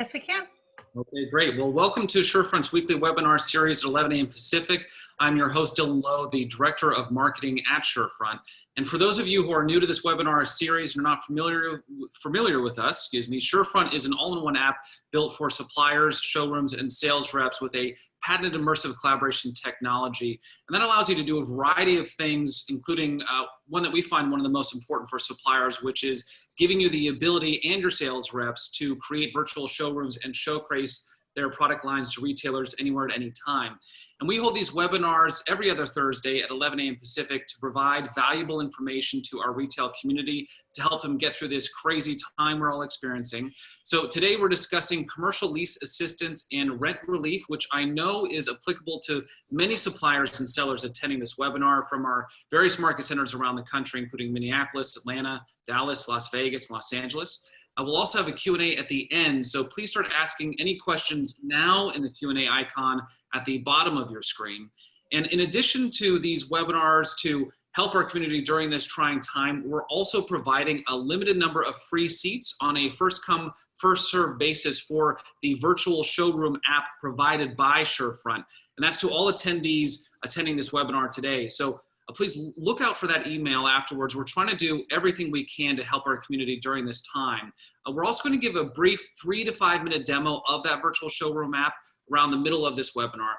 Yes, we can. Okay, great. Well, welcome to Surefront's weekly webinar series at 11 a.m. Pacific. I'm your host, Dylan Lowe, the Director of Marketing at Surefront. And for those of you who are new to this webinar series and are not familiar with us, Surefront is an all-in-one app built for suppliers, showrooms, and sales reps with a patented immersive collaboration technology. And that allows you to do a variety of things, including one that we find one of the most important for suppliers, which is giving you the ability and your sales reps to create virtual showrooms and showcase their product lines to retailers anywhere at any time. And we hold these webinars every other Thursday at 11 a.m. Pacific to provide valuable information to our retail community to help them get through this crazy time we're all experiencing. So today we're discussing commercial lease assistance and rent relief, which I know is applicable to many suppliers and sellers attending this webinar from our various market centers around the country, including Minneapolis, Atlanta, Dallas, Las Vegas, and Los Angeles. I will also have a Q&A at the end, so please start asking any questions now in the Q&A icon at the bottom of your screen. And in addition to these webinars to help our community during this trying time, we're also providing a limited number of free seats on a first-come, first-served basis for the virtual showroom app provided by Surefront. And that's to all attendees attending this webinar today. So please look out for that email afterwards. We're trying to do everything we can to help our community during this time. We're also going to give a brief 3 to 5 minute demo of that virtual showroom app around the middle of this webinar.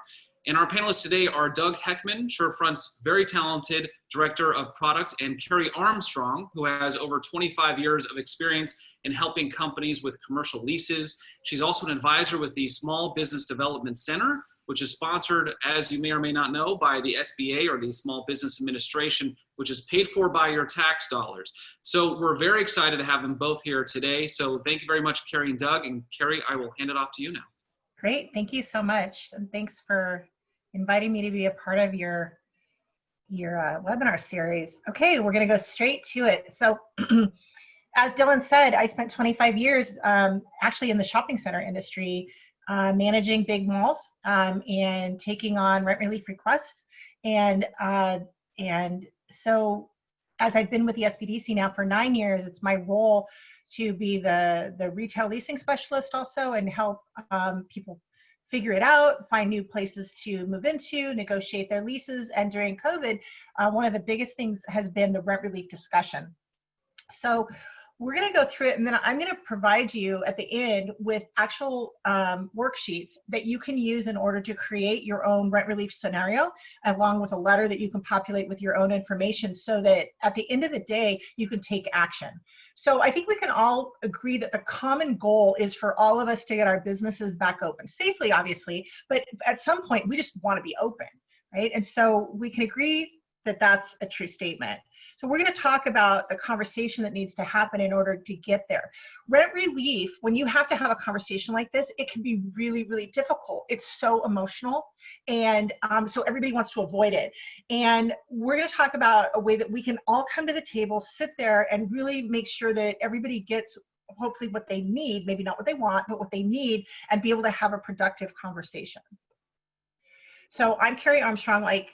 And our panelists today are Doug Heckman, Surefront's very talented Director of Product, and Carrie Armstrong, who has over 25 years of experience in helping companies with commercial leases. She's also an advisor with the Small Business Development Center, which is sponsored, as you may or may not know, by the SBA, or the Small Business Administration, which is paid for by your tax dollars. So we're very excited to have them both here today. So thank you very much, Carrie and Doug. And Carrie, I will hand it off to you now. Great, thank you so much. And thanks for inviting me to be a part of your webinar series. Okay, we're gonna go straight to it. So as Dylan said, I spent 25 years actually in the shopping center industry, managing big malls and taking on rent relief requests. And so as I've been with the SBDC now for 9 years, it's my role to be the retail leasing specialist also and help people figure it out, find new places to move into, negotiate their leases. And during COVID, one of the biggest things has been the rent relief discussion. So we're going to go through it, and then I'm going to provide you at the end with actual worksheets that you can use in order to create your own rent relief scenario, along with a letter that you can populate with your own information so that at the end of the day, you can take action. So I think we can all agree that the common goal is for all of us to get our businesses back open, safely, obviously, but at some point, we just want to be open, right? And so we can agree that that's a true statement. So we're going to talk about the conversation that needs to happen in order to get there. Rent relief, when you have to have a conversation like this, it can be really, really difficult. It's so emotional, and so everybody wants to avoid it. And we're going to talk about a way that we can all come to the table, sit there, and really make sure that everybody gets hopefully what they need, maybe not what they want, but what they need, and be able to have a productive conversation. So I'm Carrie Armstrong, like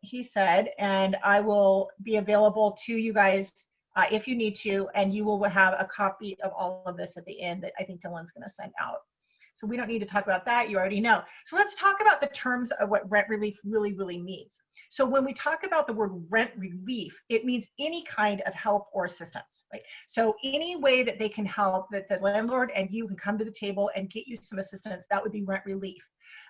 he said, and I will be available to you guys if you need to, and you will have a copy of all of this at the end that I think Dylan's going to send out. So we don't need to talk about that. You already know. So let's talk about the terms of what rent relief really, really means. So when we talk about the word rent relief, it means any kind of help or assistance, right? So any way that they can help, that the landlord and you can come to the table and get you some assistance, that would be rent relief.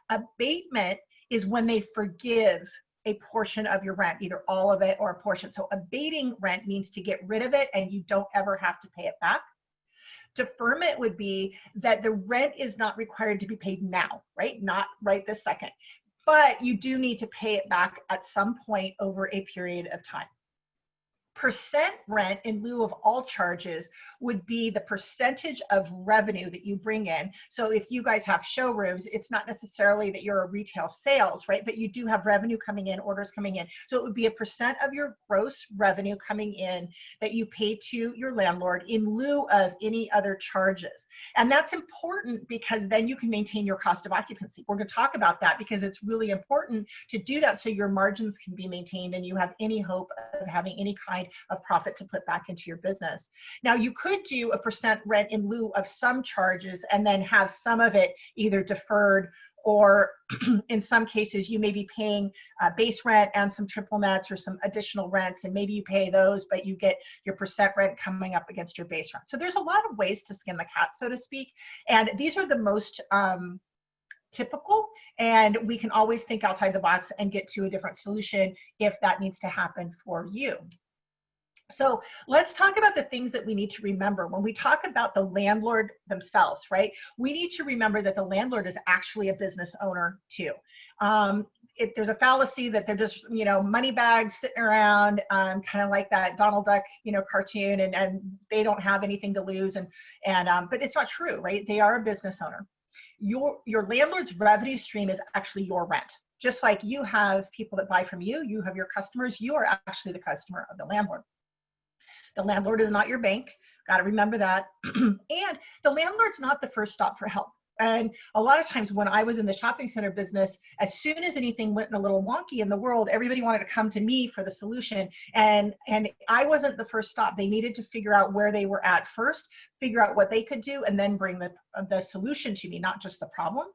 Abatement is when they forgive a portion of your rent, either all of it or a portion. So abating rent means to get rid of it and you don't ever have to pay it back. Deferment would be that the rent is not required to be paid now, right? Not right this second, but you do need to pay it back at some point over a period of time. Percent rent in lieu of all charges would be the percentage of revenue that you bring in. So if you guys have showrooms, it's not necessarily that you're a retail sales, right? But you do have revenue coming in, orders coming in. So it would be a percent of your gross revenue coming in that you pay to your landlord in lieu of any other charges. And that's important because then you can maintain your cost of occupancy. We're going to talk about that because it's really important to do that so your margins can be maintained and you have any hope of having any kind side of profit to put back into your business. Now, you could do a percent rent in lieu of some charges and then have some of it either deferred, or in some cases you may be paying base rent and some triple nets or some additional rents, and maybe you pay those, but you get your percent rent coming up against your base rent. So there's a lot of ways to skin the cat, so to speak, and these are the most typical, and we can always think outside the box and get to a different solution if that needs to happen for you. So let's talk about the things that we need to remember when we talk about the landlord themselves, right? We need to remember that the landlord is actually a business owner too. There's a fallacy that they're just, money bags sitting around, kind of like that Donald Duck, cartoon, and they don't have anything to lose, but it's not true, right? They are a business owner. Your landlord's revenue stream is actually your rent. Just like you have people that buy from you, you have your customers, you are actually the customer of the landlord. The landlord is not your bank. Got to remember that. And the landlord's not the first stop for help. And a lot of times when I was in the shopping center business, as soon as anything went a little wonky in the world, everybody wanted to come to me for the solution. And I wasn't the first stop. They needed to figure out where they were at first, figure out what they could do, and then bring the solution to me, not just the problem.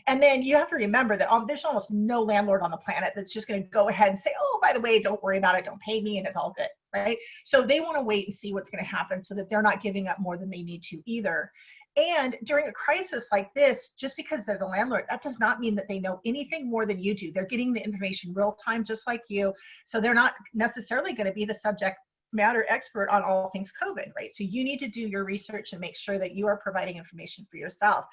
And then you have to remember that there's almost no landlord on the planet that's just going to go ahead and say, oh, by the way, don't worry about it, don't pay me, and it's all good, right? So they want to wait and see what's going to happen so that they're not giving up more than they need to either. And during a crisis like this, just because they're the landlord, that does not mean that they know anything more than you do. They're getting the information real time, just like you. So they're not necessarily going to be the subject matter expert on all things COVID, right? So you need to do your research and make sure that you are providing information for yourself.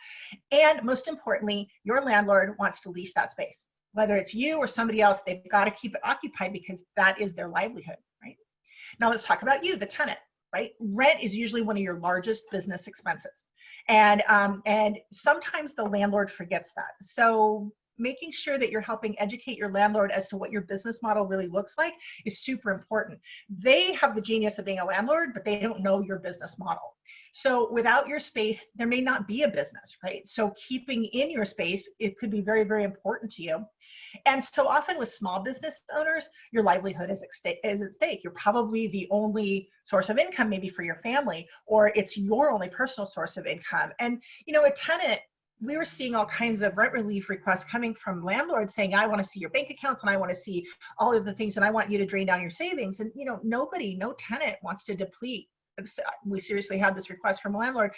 And most importantly, your landlord wants to lease that space. Whether it's you or somebody else, they've got to keep it occupied because that is their livelihood, right? Now let's talk about you, the tenant, right? Rent is usually one of your largest business expenses. And sometimes the landlord forgets that. So making sure that you're helping educate your landlord as to what your business model really looks like is super important. They have the genius of being a landlord, but they don't know your business model. So without your space, there may not be a business, right? So keeping in your space, it could be very, very important to you. And so often with small business owners, your livelihood is at stake. You're probably the only source of income maybe for your family, or it's your only personal source of income. And, a tenant, we were seeing all kinds of rent relief requests coming from landlords saying, I want to see your bank accounts and I want to see all of the things and I want you to drain down your savings. And, no tenant wants to deplete. We seriously had this request from a landlord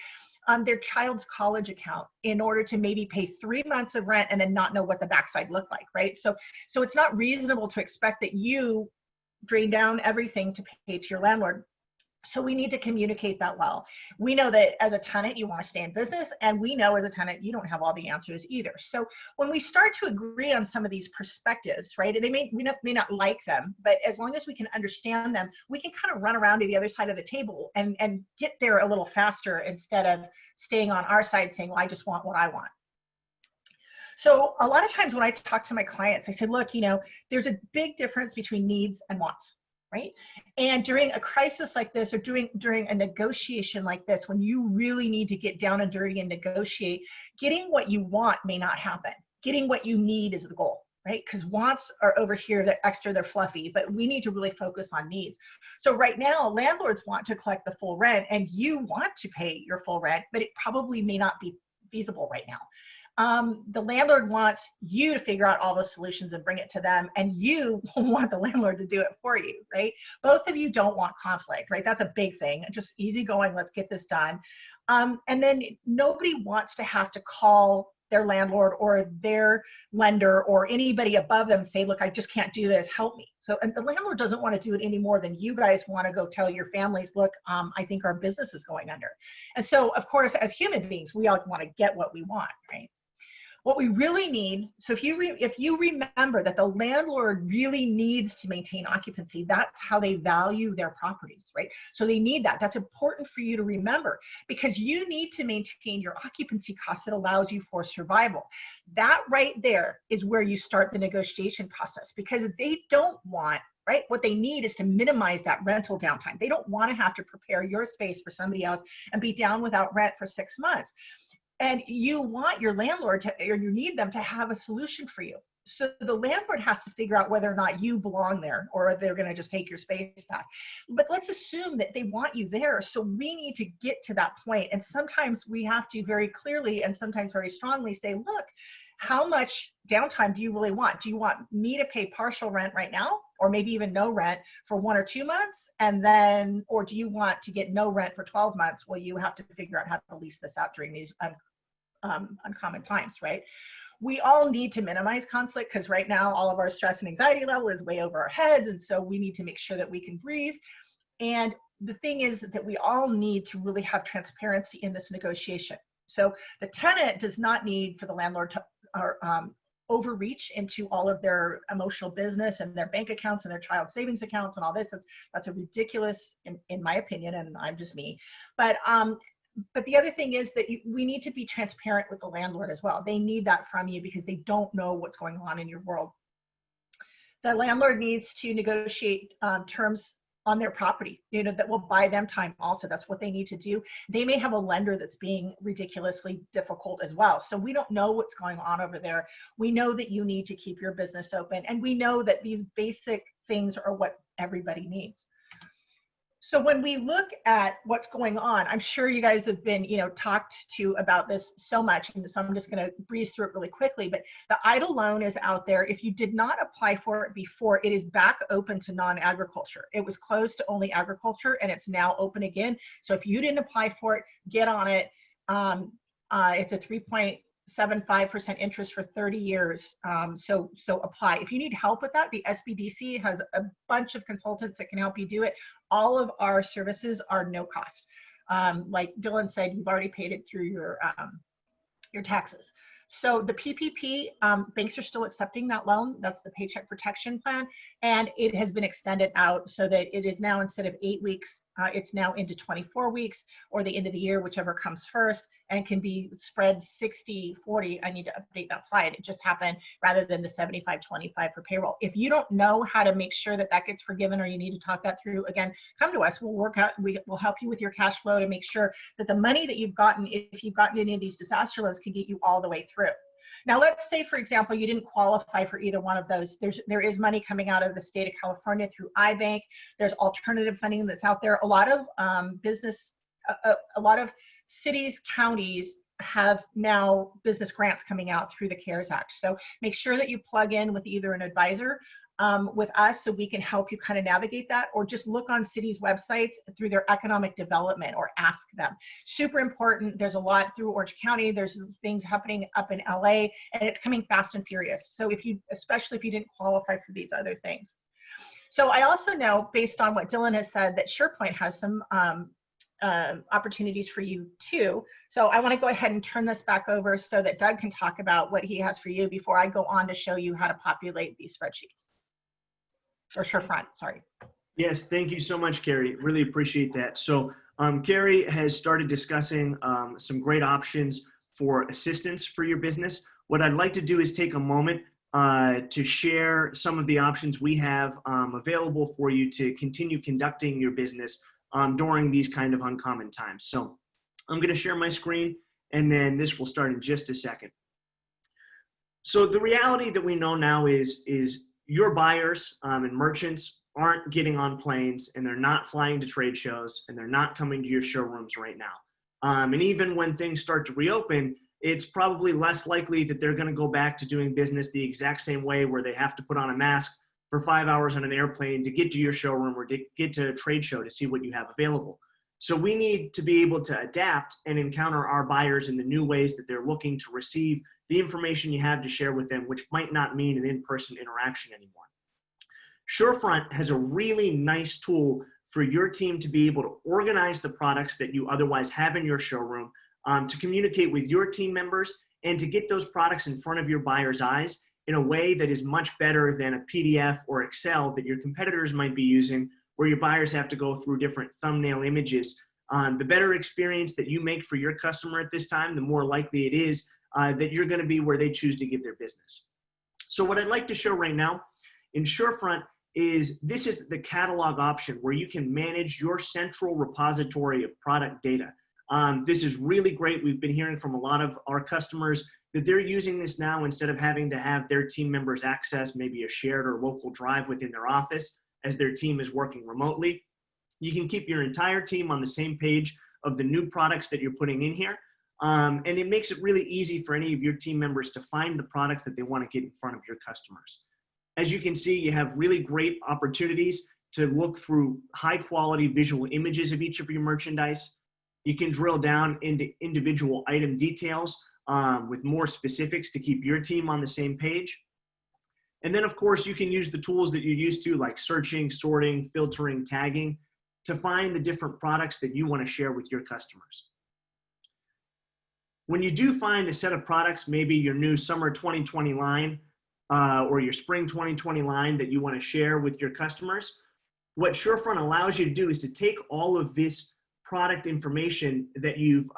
on their child's college account in order to maybe pay 3 months of rent and then not know what the backside looked like, right? So it's not reasonable to expect that you drain down everything to pay to your landlord. So we need to communicate that well. We know that as a tenant, you want to stay in business, and we know as a tenant, you don't have all the answers either. So when we start to agree on some of these perspectives, right, we may not like them, but as long as we can understand them, we can kind of run around to the other side of the table and get there a little faster instead of staying on our side saying, well, I just want what I want. So a lot of times when I talk to my clients, I say, look, there's a big difference between needs and wants. Right? And during a crisis like this, or during a negotiation like this, when you really need to get down and dirty and negotiate, getting what you want may not happen. Getting what you need is the goal, right? Because wants are over here, they're extra, they're fluffy, but we need to really focus on needs. So right now, landlords want to collect the full rent and you want to pay your full rent, but it probably may not be feasible right now. The landlord wants you to figure out all the solutions and bring it to them, and you want the landlord to do it for you, right? Both of you don't want conflict, right? That's a big thing. Just easy going, let's get this done. And then nobody wants to have to call their landlord or their lender or anybody above them and say, look, I just can't do this, help me. So, and the landlord doesn't want to do it any more than you guys want to go tell your families, look, I think our business is going under. And so, of course, as human beings, we all want to get what we want, right? What we really need, so if you remember that the landlord really needs to maintain occupancy, that's how they value their properties, right? So they need that. That's important for you to remember because you need to maintain your occupancy cost that allows you for survival. That right there is where you start the negotiation process because they don't want, right? What they need is to minimize that rental downtime. They don't want to have to prepare your space for somebody else and be down without rent for 6 months. And you want your landlord to, or you need them to have a solution for you. So the landlord has to figure out whether or not you belong there or they're going to just take your space back. But let's assume that they want you there. So we need to get to that point. And sometimes we have to very clearly and sometimes very strongly say, look, how much downtime do you really want? Do you want me to pay partial rent right now, or maybe even no rent for 1 or 2 months? And then, or do you want to get no rent for 12 months? Well, you have to figure out how to lease this out during these uncommon times, right? We all need to minimize conflict because right now all of our stress and anxiety level is way over our heads. And so we need to make sure that we can breathe. And the thing is that we all need to really have transparency in this negotiation. So the tenant does not need for the landlord to overreach into all of their emotional business and their bank accounts and their child savings accounts and all this. That's a ridiculous, in my opinion, and I'm just me. But the other thing is that we need to be transparent with the landlord as well. They need that from you because they don't know what's going on in your world. The landlord needs to negotiate terms on their property, that will buy them time also. That's what they need to do. They may have a lender that's being ridiculously difficult as well. So we don't know what's going on over there. We know that you need to keep your business open. And we know that these basic things are what everybody needs. So when we look at what's going on, I'm sure you guys have been, talked to about this so much, and so I'm just going to breeze through it really quickly. But the eidl loan is out there. If you did not apply for it before, it is back open to non-agriculture. It was closed to only agriculture, and it's now open again. So if you didn't apply for it, get on it. It's a 3.75% interest for 30 years. So apply. If you need help with that, the SBDC has a bunch of consultants that can help you do it. All of our services are no cost. Like Dylan said, you've already paid it through your taxes. So the PPP, banks are still accepting that loan. That's the Paycheck Protection Plan. And it has been extended out so that it is now, instead of 8 weeks, it's now into 24 weeks or the end of the year, whichever comes first, and can be spread 60-40. I need to update that slide. It just happened, rather than the 75-25 for payroll. If you don't know how to make sure that that gets forgiven, or you need to talk that through, again, come to us. We'll work out, we'll help you with your cash flow to make sure that the money that you've gotten, if you've gotten any of these disaster loans, can get you all the way through. Now, let's say, for example, you didn't qualify for either one of those. There is money coming out of the state of California through iBank. There's alternative funding that's out there. A lot of a lot of cities, counties have now business grants coming out through the CARES Act. So make sure that you plug in with either an advisor with us, so we can help you kind of navigate that, or just look on cities' websites through their economic development, or ask them. Super important. There's a lot through Orange County. There's things happening up in LA, and it's coming fast and furious. So especially if you didn't qualify for these other things. So I also know, based on what Dylan has said, that SurePoint has some opportunities for you too. So I want to go ahead and turn this back over so that Doug can talk about what he has for you before I go on to show you how to populate these spreadsheets. Or SureFront, sorry. Yes, thank you so much, Carrie. Really appreciate that. So Carrie has started discussing some great options for assistance for your business. What I'd like to do is take a moment to share some of the options we have available for you to continue conducting your business during these kind of uncommon times. So I'm going to share my screen, and then this will start in just a second. So the reality that we know now is your buyers and merchants aren't getting on planes, and they're not flying to trade shows, and they're not coming to your showrooms right now. And even when things start to reopen, it's probably less likely that they're going to go back to doing business the exact same way, where they have to put on a mask for 5 hours on an airplane to get to your showroom or to get to a trade show to see what you have available. So we need to be able to adapt and encounter our buyers in the new ways that they're looking to receive the information you have to share with them, which might not mean an in-person interaction anymore. SureFront has a really nice tool for your team to be able to organize the products that you otherwise have in your showroom, to communicate with your team members, and to get those products in front of your buyer's eyes in a way that is much better than a PDF or Excel that your competitors might be using, where your buyers have to go through different thumbnail images. The better experience that you make for your customer at this time, the more likely it is that you're going to be where they choose to give their business. So what I'd like to show right now in SureFront is this is the catalog option, where you can manage your central repository of product data. This is really great. We've been hearing from a lot of our customers that they're using this now instead of having to have their team members access maybe a shared or local drive within their office as their team is working remotely. You can keep your entire team on the same page of the new products that you're putting in here. And it makes it really easy for any of your team members to find the products that they want to get in front of your customers. As you can see, you have really great opportunities to look through high quality visual images of each of your merchandise. You can drill down into individual item details with more specifics to keep your team on the same page. And then of course you can use the tools that you're used to, like searching, sorting, filtering, tagging, to find the different products that you want to share with your customers. When you do find a set of products, maybe your new summer 2020 line or your spring 2020 line that you want to share with your customers, what Surefront allows you to do is to take all of this product information that you've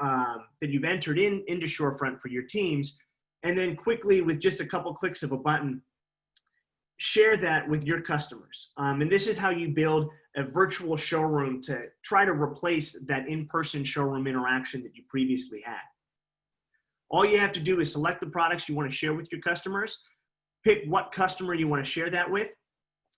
entered into Surefront for your teams, and then quickly, with just a couple clicks of a button, share that with your customers. And this is how you build a virtual showroom to try to replace that in-person showroom interaction that you previously had. All you have to do is select the products you want to share with your customers, pick what customer you want to share that with.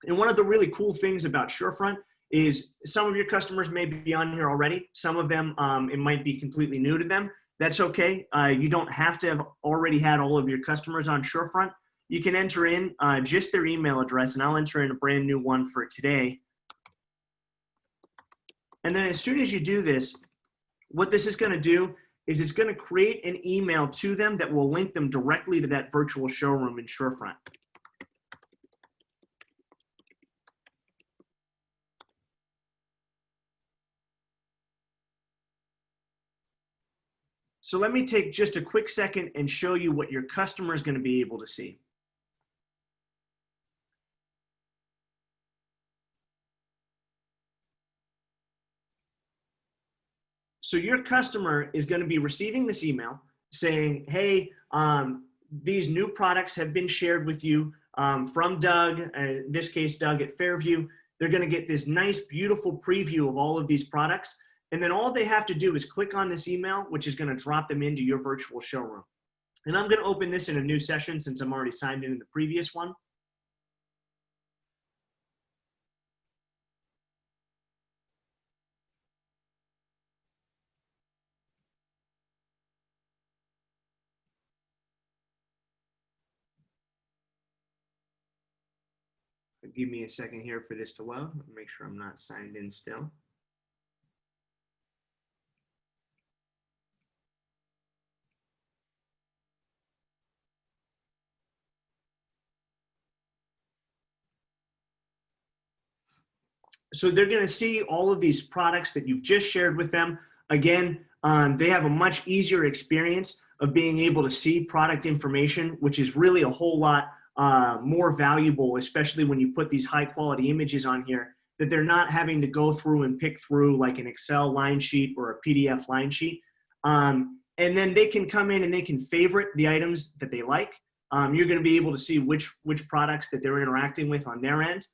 And one of the really cool things about Surefront is some of your customers may be on here already. Some of them, it might be completely new to them. That's okay. You don't have to have already had all of your customers on Surefront. You can enter in just their email address, and I'll enter in a brand new one for today. And then as soon as you do this, what this is going to do is it's going to create an email to them that will link them directly to that virtual showroom in Surefront. So let me take just a quick second and show you what your customer is going to be able to see. So your customer is going to be receiving this email saying, hey, these new products have been shared with you from Doug, in this case, Doug at Fairview. They're going to get this nice, beautiful preview of all of these products. And then all they have to do is click on this email, which is going to drop them into your virtual showroom. And I'm going to open this in a new session since I'm already signed in the previous one. Give me a second here for this to load. Make sure I'm not signed in still. So they're going to see all of these products that you've just shared with them. Again, they have a much easier experience of being able to see product information, which is really a whole lot more valuable, especially when you put these high quality images on here, that they're not having to go through and pick through like an Excel line sheet or a PDF line sheet. And then they can come in and they can favorite the items that they like. You're going to be able to see which products that they're interacting with on their end.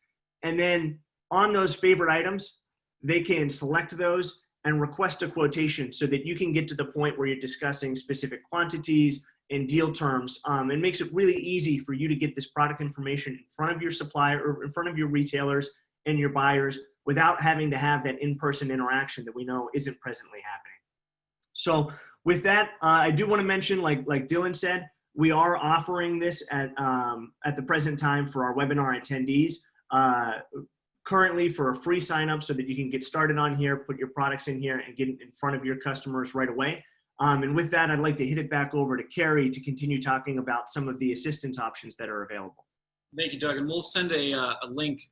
And then on those favorite items, they can select those and request a quotation so that you can get to the point where you're discussing specific quantities and deal terms. It makes it really easy for you to get this product information in front of your supplier or in front of your retailers and your buyers without having to have that in-person interaction that we know isn't presently happening. So with that, I do want to mention, like Dylan said, we are offering this at the present time for our webinar attendees. Currently for a free sign up so that you can get started on here, put your products in here and get in front of your customers right away. And with that, I'd like to hit it back over to Carrie to continue talking about some of the assistance options that are available. Thank you, Doug. And we'll send a link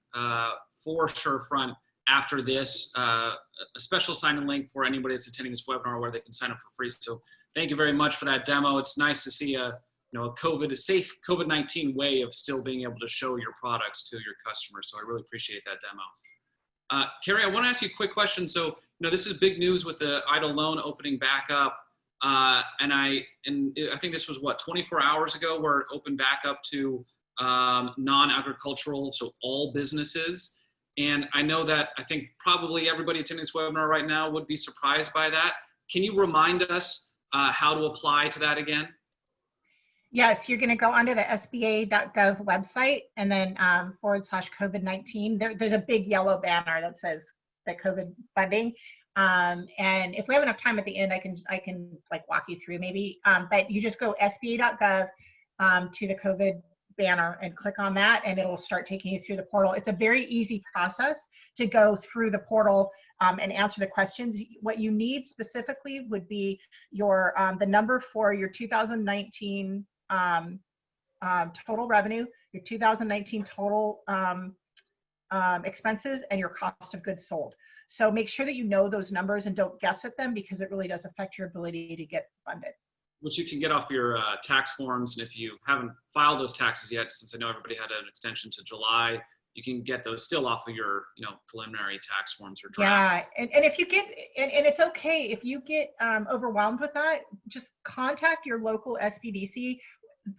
for Surefront after this, a special sign-in link for anybody that's attending this webinar where they can sign up for free. So thank you very much for that demo. It's nice to see a safe COVID-19 way of still being able to show your products to your customers. So I really appreciate that demo. Carrie, I want to ask you a quick question. So, this is big news with the eidl loan opening back up. And I think this was 24 hours ago where it opened back up to non-agricultural, so all businesses. And I know that I think probably everybody attending this webinar right now would be surprised by that. Can you remind us how to apply to that again? Yes, you're going to go onto the SBA.gov website and then /COVID-19. There's a big yellow banner that says the COVID funding. And if we have enough time at the end, I can like walk you through maybe. But you just go SBA.gov to the COVID banner and click on that, and it'll start taking you through the portal. It's a very easy process to go through the portal and answer the questions. What you need specifically would be your the number for your 2019 total revenue, your 2019 total expenses, and your cost of goods sold. So make sure that you know those numbers and don't guess at them, because it really does affect your ability to get funded. Which you can get off your tax forms. And if you haven't filed those taxes yet, since I know everybody had an extension to July, you can get those still off of your preliminary tax forms or draft. Yeah, and if you get, and it's okay if you get overwhelmed with that, just contact your local SBDC.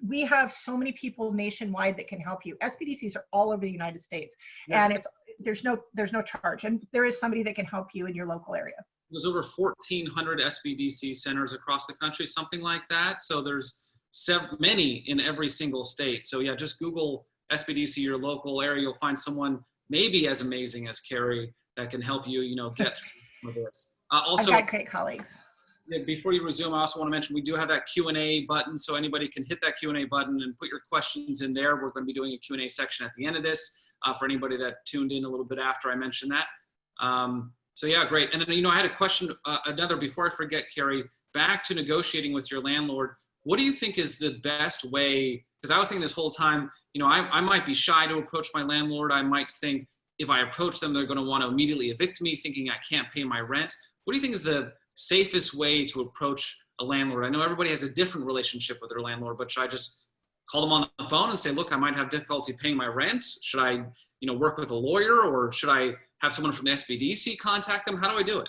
We have so many people nationwide that can help you. SBDCs are all over the United States, Yeah. and there's no charge, and there is somebody that can help you in your local area. There's over 1,400 SBDC centers across the country, something like that. So there's many in every single state. So yeah, just Google SBDC, your local area. You'll find someone maybe as amazing as Carrie that can help you, get through some of this. Also, I've got great colleagues. Before you resume, I also want to mention we do have that Q&A button, so anybody can hit that Q&A button and put your questions in there. We're going to be doing a Q&A section at the end of this for anybody that tuned in a little bit after I mentioned that. So yeah, great. And then, I had a question, another, before I forget, Carrie, back to negotiating with your landlord. What do you think is the best way? Because I was thinking this whole time, I might be shy to approach my landlord. I might think if I approach them, they're going to want to immediately evict me, thinking I can't pay my rent. What do you think is the safest way to approach a landlord? I know everybody has a different relationship with their landlord, but should I just call them on the phone and say, look, I might have difficulty paying my rent? Should I, work with a lawyer, or should I have someone from the SBDC contact them? How do I do it?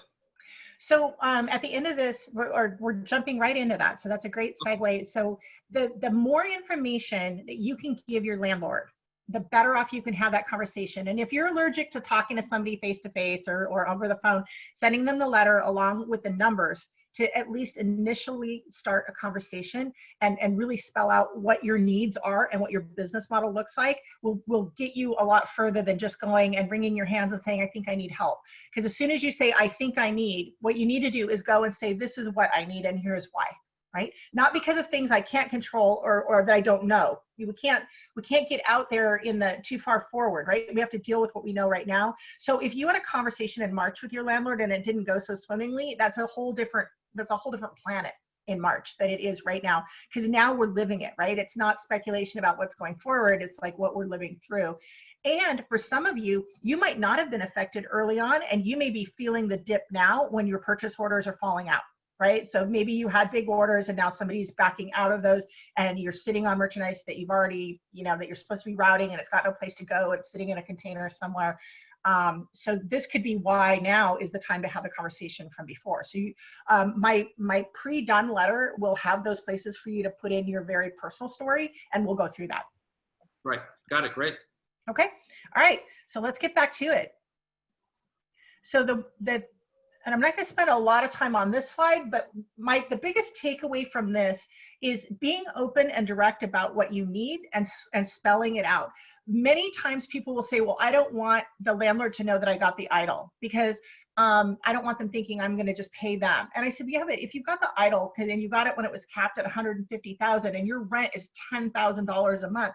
So at the end of this, we're jumping right into that. So that's a great segue. So the more information that you can give your landlord, the better off you can have that conversation. And if you're allergic to talking to somebody face to face or over the phone, sending them the letter along with the numbers to at least initially start a conversation and really spell out what your needs are and what your business model looks like will get you a lot further than just going and wringing your hands and saying, I think I need help. Because as soon as you say, I think I need, what you need to do is go and say, this is what I need and here's why. Right? Not because of things I can't control or that I don't know. We can't get out there in the too far forward, right? We have to deal with what we know right now. So if you had a conversation in March with your landlord and it didn't go so swimmingly, that's a whole different planet in March than it is right now, because now we're living it, right? It's not speculation about what's going forward. It's like what we're living through. And for some of you, you might not have been affected early on, and you may be feeling the dip now when your purchase orders are falling out. Right? So maybe you had big orders and now somebody's backing out of those and you're sitting on merchandise that you've already, that you're supposed to be routing and it's got no place to go. It's sitting in a container somewhere. So this could be why now is the time to have the conversation from before. So my pre-done letter will have those places for you to put in your very personal story, and we'll go through that. Right. Got it. Great. Okay. All right. So let's get back to it. So and I'm not going to spend a lot of time on this slide, but the biggest takeaway from this is being open and direct about what you need and spelling it out. Many times people will say, well, I don't want the landlord to know that I got the eidl because I don't want them thinking I'm going to just pay them. And I said, yeah, but if you've got the eidl and you got it when it was capped at $150,000 and your rent is $10,000 a month,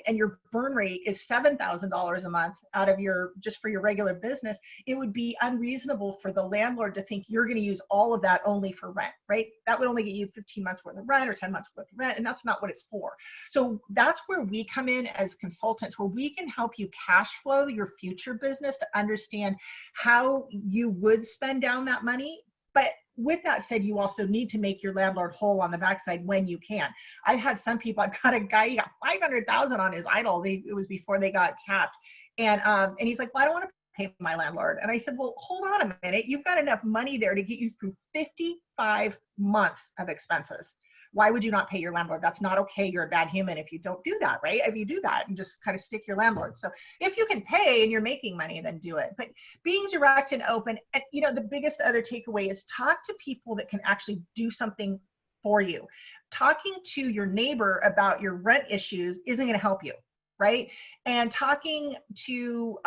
and your burn rate is $7,000 a month out of just for your regular business, it would be unreasonable for the landlord to think you're going to use all of that only for rent, right? That would only get you 15 months worth of rent or 10 months worth of rent, and that's not what it's for. So that's where we come in as consultants, where we can help you cash flow your future business to understand how you would spend down that money. But with that said, you also need to make your landlord whole on the backside when you can. I've had some people, I've got a guy, he got $500,000 on his eidl. It was before they got capped. And he's like, well, I don't want to pay my landlord. And I said, well, hold on a minute. You've got enough money there to get you through 55 months of expenses, Why would you not pay your landlord? That's not okay. You're a bad human if you don't do that, right? If you do that and just kind of stick your landlord. So if you can pay and you're making money, then do it. But being direct and open, and you know, the biggest other takeaway is talk to people that can actually do something for you. Talking to your neighbor about your rent issues isn't going to help you, right? And talking to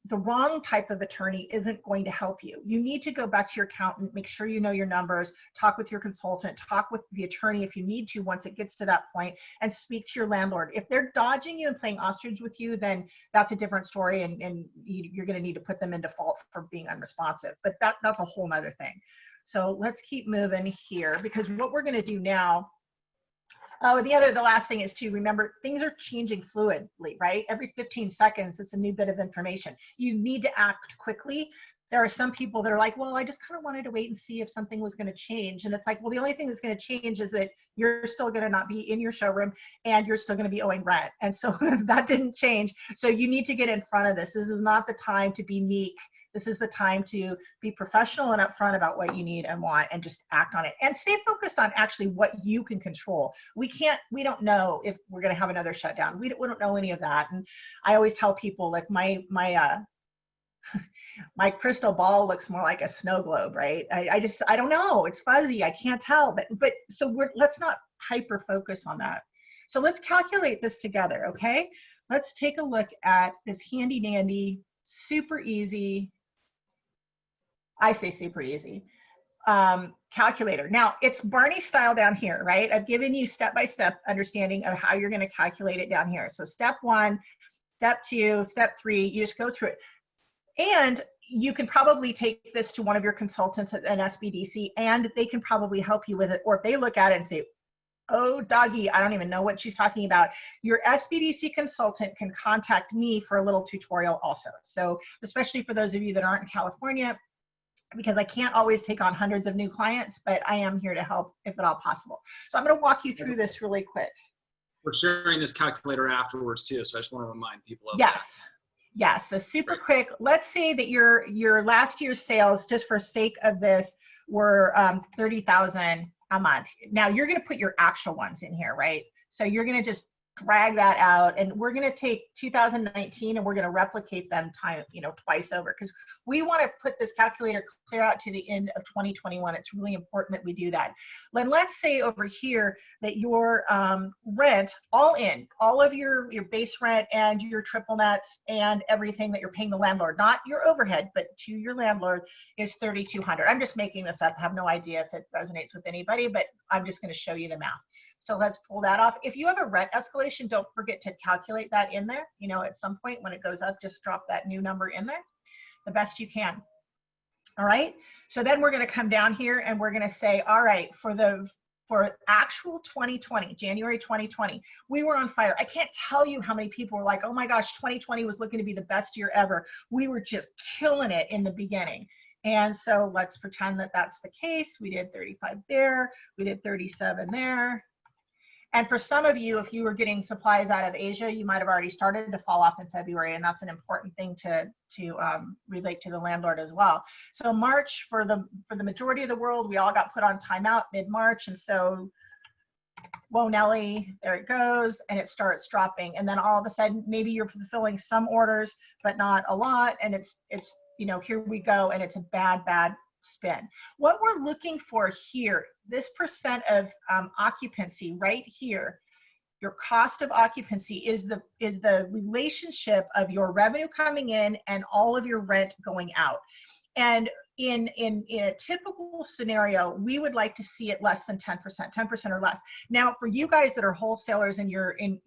the wrong type of attorney isn't going to help you. You need to go back to your accountant, make sure you know your numbers, talk with your consultant, talk with the attorney if you need to once it gets to that point, and speak to your landlord. If they're dodging you and playing ostrich with you, then that's a different story, and you're going to need to put them in default for being unresponsive. But that's a whole nother thing. So let's keep moving here, because what we're going to do now, the last thing is to remember things are changing fluidly, right? Every 15 seconds, it's a new bit of information. You need to act quickly. There are some people that are like, well, I just kind of wanted to wait and see if something was going to change. And it's like, well, the only thing that's going to change is that you're still going to not be in your showroom and you're still going to be owing rent. And so that didn't change. So you need to get in front of this. This is not the time to be meek. This is the time to be professional and upfront about what you need and want, and just act on it. And stay focused on actually what you can control. We don't know if we're going to have another shutdown. We don't know any of that. And I always tell people, like, my crystal ball looks more like a snow globe, right? I don't know. It's fuzzy. I can't tell. But so let's not hyper focus on that. So let's calculate this together, okay? Let's take a look at this handy dandy, super easy, I say super easy, calculator. Now it's Barney style down here, right? I've given you step-by-step understanding of how you're going to calculate it down here. So step 1, step 2, step 3, you just go through it. And you can probably take this to one of your consultants at an SBDC, and they can probably help you with it. Or if they look at it and say, oh, doggy, I don't even know what she's talking about, your SBDC consultant can contact me for a little tutorial also. So especially for those of you that aren't in California, because I can't always take on hundreds of new clients, but I am here to help if at all possible. So I'm going to walk you through this really quick. We're sharing this calculator afterwards too, so I just want to remind people of yes. that. Yes, so super quick. Let's say that your last year's sales, just for sake of this, were 30,000 a month. Now you're going to put your actual ones in here, right? So you're going to just drag that out, and we're going to take 2019 and we're going to replicate them twice over, because we want to put this calculator clear out to the end of 2021. It's really important that we do that. Let's say over here that your rent, all in, all of your base rent and your triple nets and everything that you're paying the landlord, not your overhead, but to your landlord, is 3,200. I'm just making this up. I have no idea if it resonates with anybody, but I'm just going to show you the math. So let's pull that off. If you have a rent escalation, don't forget to calculate that in there. At some point when it goes up, just drop that new number in there the best you can. All right. So then we're going to come down here and we're going to say, all right, for actual 2020, January 2020, we were on fire. I can't tell you how many people were like, oh my gosh, 2020 was looking to be the best year ever. We were just killing it in the beginning. And so let's pretend that that's the case. We did 35 there. We did 37 there. And for some of you, if you were getting supplies out of Asia, you might have already started to fall off in February, and that's an important thing to relate to the landlord as well. So March, for the majority of the world, we all got put on timeout mid-March, and so whoa Nelly, there it goes, and it starts dropping. And then all of a sudden, maybe you're fulfilling some orders, but not a lot, and it's here we go, and it's a bad spin. What we're looking for here, this percent of occupancy right here, your cost of occupancy is the relationship of your revenue coming in and all of your rent going out. And in a typical scenario, we would like to see it less than 10%, 10% or less. Now, for you guys that are wholesalers and you're in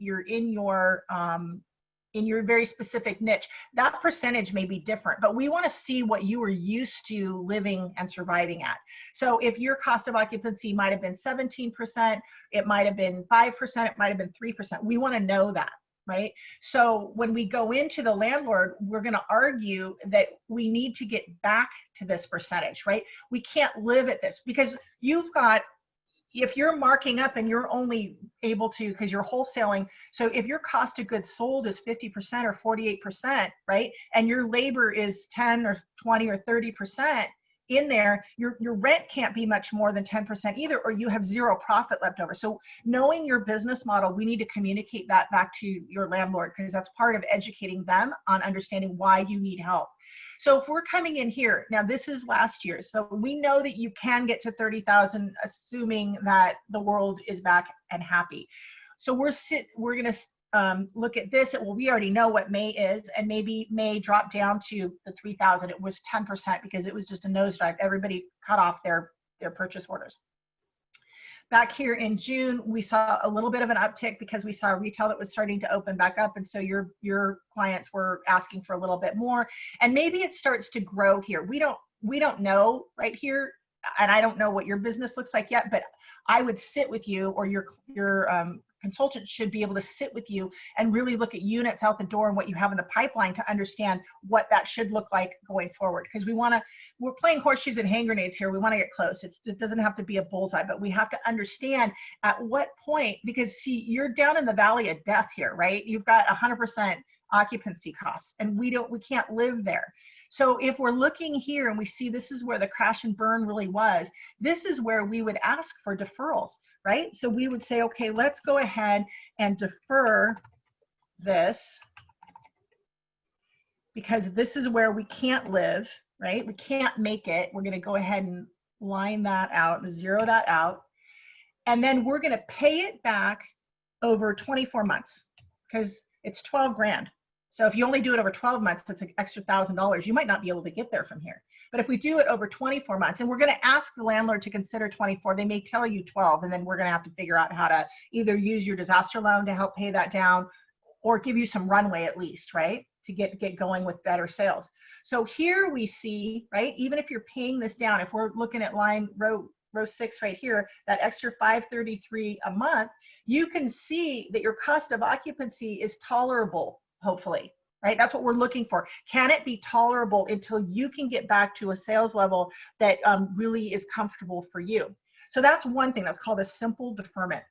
your very specific niche, that percentage may be different, but we want to see what you are used to living and surviving at. So if your cost of occupancy might have been 17%, it might have been 5%, it might have been 3%. We want to know that, right? So when we go into the landlord, we're going to argue that we need to get back to this percentage, right? We can't live at this, because if you're marking up and you're only able to, because you're wholesaling, so if your cost of goods sold is 50% or 48%, right, and your labor is 10 or 20 or 30%, in there, your rent can't be much more than 10% either, or you have zero profit left over. So knowing your business model, we need to communicate that back to your landlord, because that's part of educating them on understanding why you need help. So if we're coming in here, now this is last year, so we know that you can get to 30,000, assuming that the world is back and happy. So we're going to look at this. Well, we already know what May is, and maybe May dropped down to the 3,000. It was 10% because it was just a nosedive. Everybody cut off their purchase orders. Back here in June, we saw a little bit of an uptick because we saw retail that was starting to open back up, and so your clients were asking for a little bit more, and maybe it starts to grow here. We don't know right here, and I don't know what your business looks like yet, but I would sit with you, or your consultant should be able to sit with you and really look at units out the door and what you have in the pipeline to understand what that should look like going forward. Because we're playing horseshoes and hand grenades here. We want to get close. It doesn't have to be a bullseye, but we have to understand at what point, because see, you're down in the valley of death here, right? You've got 100% occupancy costs, and we can't live there. So if we're looking here and we see this is where the crash and burn really was, this is where we would ask for deferrals, right? So we would say, okay, let's go ahead and defer this, because this is where we can't live, right? We can't make it. We're going to go ahead and line that out, zero that out. And then we're going to pay it back over 24 months because it's 12 grand. So if you only do it over 12 months, that's an extra $1,000. You might not be able to get there from here. But if we do it over 24 months, and we're going to ask the landlord to consider 24, they may tell you 12, and then we're going to have to figure out how to either use your disaster loan to help pay that down, or give you some runway at least, right, to get going with better sales. So here we see, right, even if you're paying this down, if we're looking at row 6 right here, that extra $533 a month, you can see that your cost of occupancy is tolerable. Hopefully, right? That's what we're looking for. Can it be tolerable until you can get back to a sales level that really is comfortable for you? So that's one thing. That's called a simple deferment.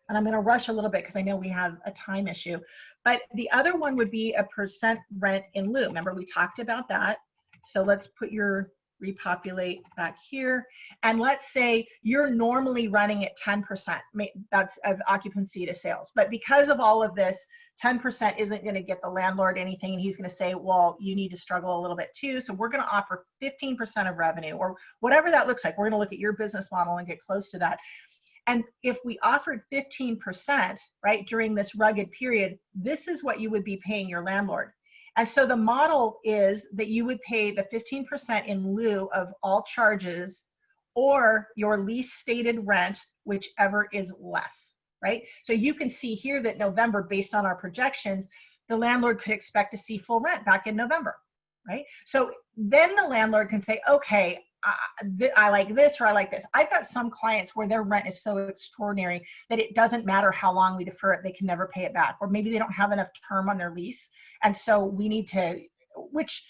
And I'm going to rush a little bit because I know we have a time issue. But the other one would be a percent rent in lieu. Remember, we talked about that. So let's put your repopulate back here. And let's say you're normally running at 10%. That's of occupancy to sales. But because of all of this, 10% isn't going to get the landlord anything. And he's going to say, well, you need to struggle a little bit too. So we're going to offer 15% of revenue, or whatever that looks like. We're going to look at your business model and get close to that. And if we offered 15%, right, during this rugged period, this is what you would be paying your landlord. And so the model is that you would pay the 15% in lieu of all charges or your lease stated rent, whichever is less, right? So you can see here that November, based on our projections, the landlord could expect to see full rent back in November, right? So then the landlord can say, okay, I like this, or I like this. I've got some clients where their rent is so extraordinary that it doesn't matter how long we defer it, they can never pay it back. Or maybe they don't have enough term on their lease. And so we need to, which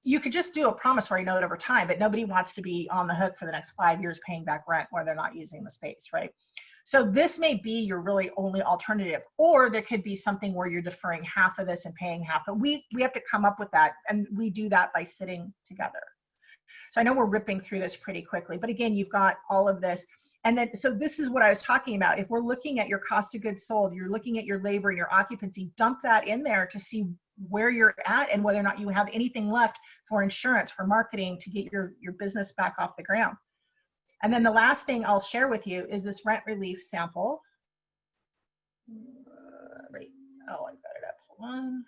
you could just do a promissory note over time, but nobody wants to be on the hook for the next 5 years paying back rent where they're not using the space, right? So this may be your really only alternative, or there could be something where you're deferring half of this and paying half. But we have to come up with that, and we do that by sitting together. So I know we're ripping through this pretty quickly, but again, you've got all of this. And then, so this is what I was talking about. If we're looking at your cost of goods sold, you're looking at your labor and your occupancy, dump that in there to see where you're at and whether or not you have anything left for insurance, for marketing, to get your business back off the ground. And then the last thing I'll share with you is this rent relief sample. Right. Oh, I've got it up. Hold on.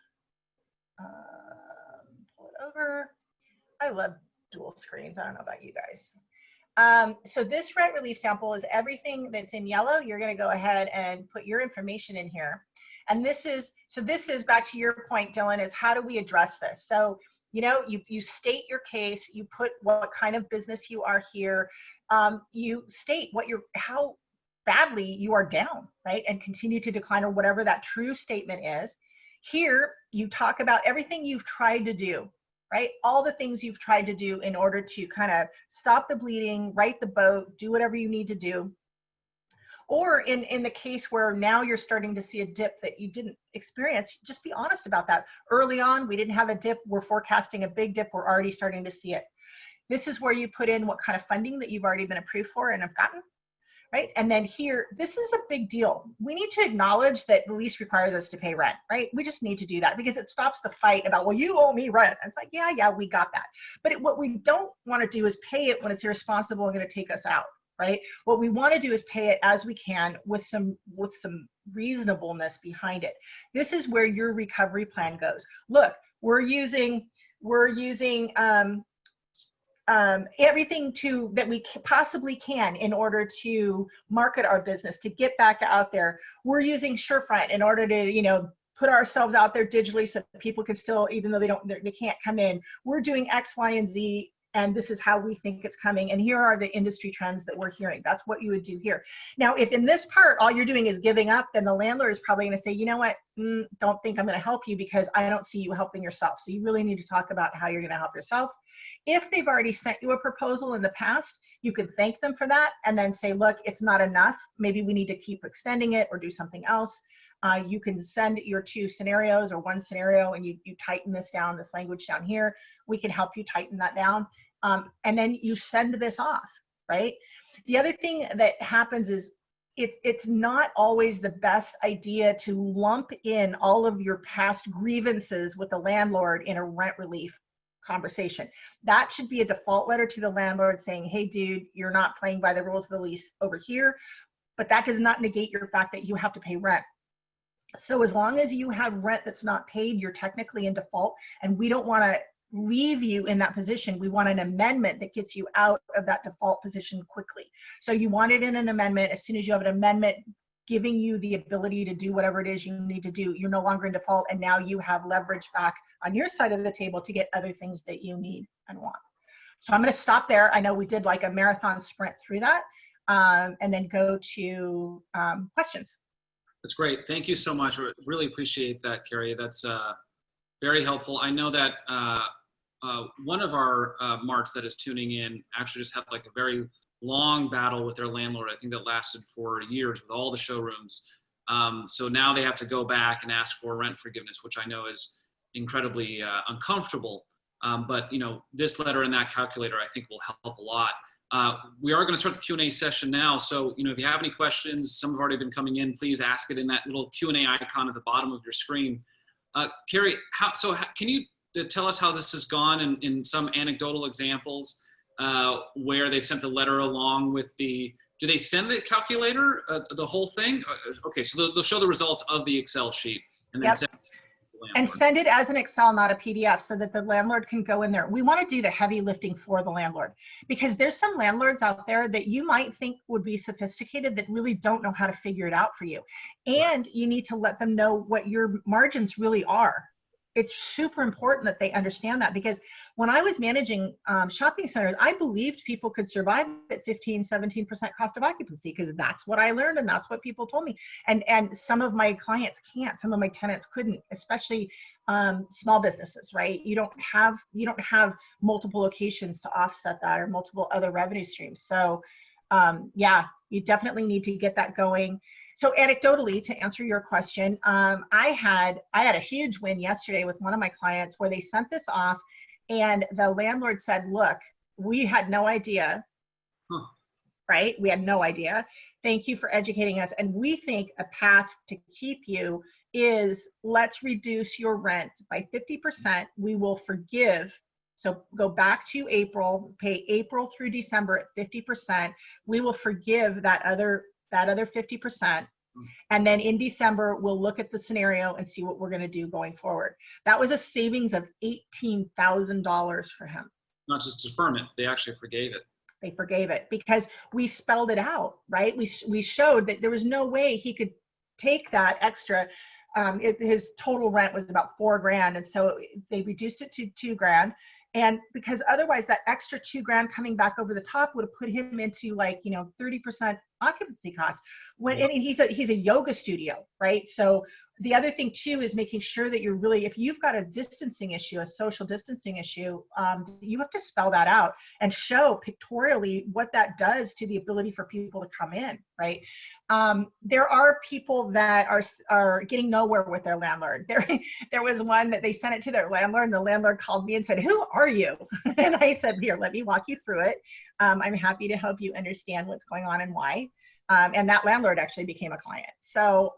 Pull it over. I love dual screens. I don't know about you guys. So this rent relief sample is everything that's in yellow. You're going to go ahead and put your information in here. And this is back to your point, Dylan, is how do we address this? So, you know, you state your case, you put what kind of business you are here, you state how badly you are down, right? And continue to decline, or whatever that true statement is. Here, you talk about everything you've tried to do, right? All the things you've tried to do in order to kind of stop the bleeding, right the boat, do whatever you need to do. Or in the case where now you're starting to see a dip that you didn't experience, just be honest about that. Early on, we didn't have a dip. We're forecasting a big dip. We're already starting to see it. This is where you put in what kind of funding that you've already been approved for and have gotten, right? And then here, this is a big deal. We need to acknowledge that the lease requires us to pay rent, right? We just need to do that because it stops the fight about, well, you owe me rent. And it's like, yeah, we got that. But what we don't want to do is pay it when it's irresponsible and going to take us out, right? What we want to do is pay it as we can with some reasonableness behind it. This is where your recovery plan goes. Look, we're using everything that we possibly can in order to market our business, to get back out there. We're using Surefront in order to, put ourselves out there digitally so that people can still, even though they can't come in. We're doing X, Y, and Z, and this is how we think it's coming. And here are the industry trends that we're hearing. That's what you would do here. Now, if in this part, all you're doing is giving up, then the landlord is probably going to say, you know what, don't think I'm going to help you because I don't see you helping yourself. So you really need to talk about how you're going to help yourself. If they've already sent you a proposal in the past, you can thank them for that and then say, look, it's not enough. Maybe we need to keep extending it or do something else. You can send your 2 scenarios or 1 scenario and you tighten this down, this language down here. We can help you tighten that down. And then you send this off, right? The other thing that happens is it's not always the best idea to lump in all of your past grievances with the landlord in a rent relief conversation. That should be a default letter to the landlord saying, hey, dude, you're not playing by the rules of the lease over here, but that does not negate your fact that you have to pay rent. So as long as you have rent that's not paid, you're technically in default, and we don't want to leave you in that position. We want an amendment that gets you out of that default position quickly. So you want it in an amendment. As soon as you have an amendment giving you the ability to do whatever it is you need to do, you're no longer in default, and now you have leverage back on your side of the table to get other things that you need and want. So I'm going to stop there. I know we did like a marathon sprint through that, and then go to questions. That's great. Thank you so much. I really appreciate that, Carrie. That's very helpful. I know that one of our marks that is tuning in actually just had like a very long battle with their landlord. I think that lasted for years with all the showrooms. So now they have to go back and ask for rent forgiveness, which I know is incredibly uncomfortable. But this letter and that calculator, I think, will help a lot. We are going to start the Q&A session now. So, if you have any questions, some have already been coming in, please ask it in that little Q&A icon at the bottom of your screen. Carrie, can you tell us how this has gone in some anecdotal examples where they've sent the letter along with do they send the calculator, the whole thing? Okay, so they'll show the results of the Excel sheet and then send it to the landlord. And send it as an Excel, not a PDF, so that the landlord can go in there. We want to do the heavy lifting for the landlord, because there's some landlords out there that you might think would be sophisticated that really don't know how to figure it out for you. And you need to let them know what your margins really are. It's super important that they understand that, because when I was managing shopping centers, I believed people could survive at 15, 17% cost of occupancy, because that's what I learned and that's what people told me. And some of my clients can't, some of my tenants couldn't, especially small businesses, right? You don't have multiple locations to offset that or multiple other revenue streams. So yeah, you definitely need to get that going. So anecdotally, to answer your question, I had a huge win yesterday with one of my clients where they sent this off and the landlord said, look, we had no idea, right? We had no idea. Thank you for educating us. And we think a path to keep you is, let's reduce your rent by 50%. We will forgive. So go back to April, pay April through December at 50%. We will forgive that other 50%. And then in December, we'll look at the scenario and see what we're going to do going forward. That was a savings of $18,000 for him. Not just deferment, they actually forgave it. They forgave it because we spelled it out, right? We showed that there was no way he could take that extra. His total rent was about $4,000. And so they reduced it to $2,000. And because otherwise that extra $2,000 coming back over the top would have put him into 30% occupancy costs. And he's a yoga studio, right? So The other thing too is making sure that you're really, if you've got a distancing issue, a social distancing issue, you have to spell that out and show pictorially what that does to the ability for people to come in, right? There are people that are getting nowhere with their landlord. There was one that they sent it to their landlord, and the landlord called me and said, "Who are you?" And I said, "Here, let me walk you through it. I'm happy to help you understand what's going on and why." And that landlord actually became a client. So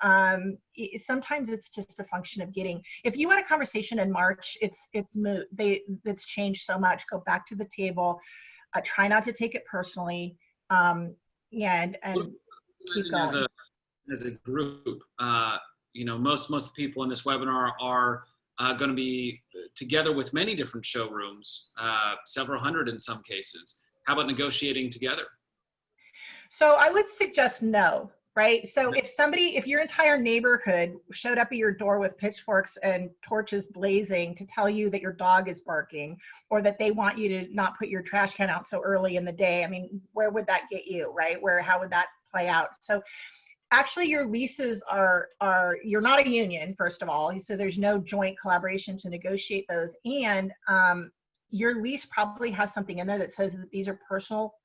sometimes it's just a function of getting, if you had a conversation in March, it's moot. It's changed so much. Go back to the table. Try not to take it personally. And keep going. As a group, you know, most of the people in this webinar are going to be together with many different showrooms, several hundred in some cases. How about negotiating together? So I would suggest no, right? So if your entire neighborhood showed up at your door with pitchforks and torches blazing to tell you that your dog is barking, or that they want you to not put your trash can out so early in the day, I mean, where would that get you, right? How would that play out? So actually your leases are you're not a union, first of all, so there's no joint collaboration to negotiate those. And your lease probably has something in there that says that these are personal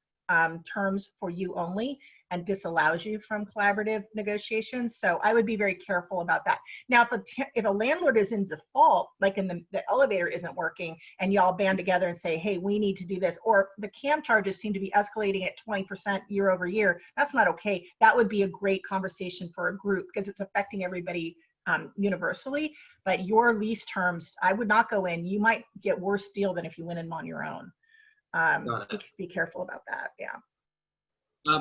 terms for you only, and disallows you from collaborative negotiations. So I would be very careful about that. Now, if a landlord is in default, like in the elevator isn't working, and y'all band together and say, "Hey, we need to do this," or the CAM charges seem to be escalating at 20% year over year, that's not okay. That would be a great conversation for a group, because it's affecting everybody universally. But your lease terms, I would not go in. You might get worse deal than if you went in on your own. Be careful about that. Yeah.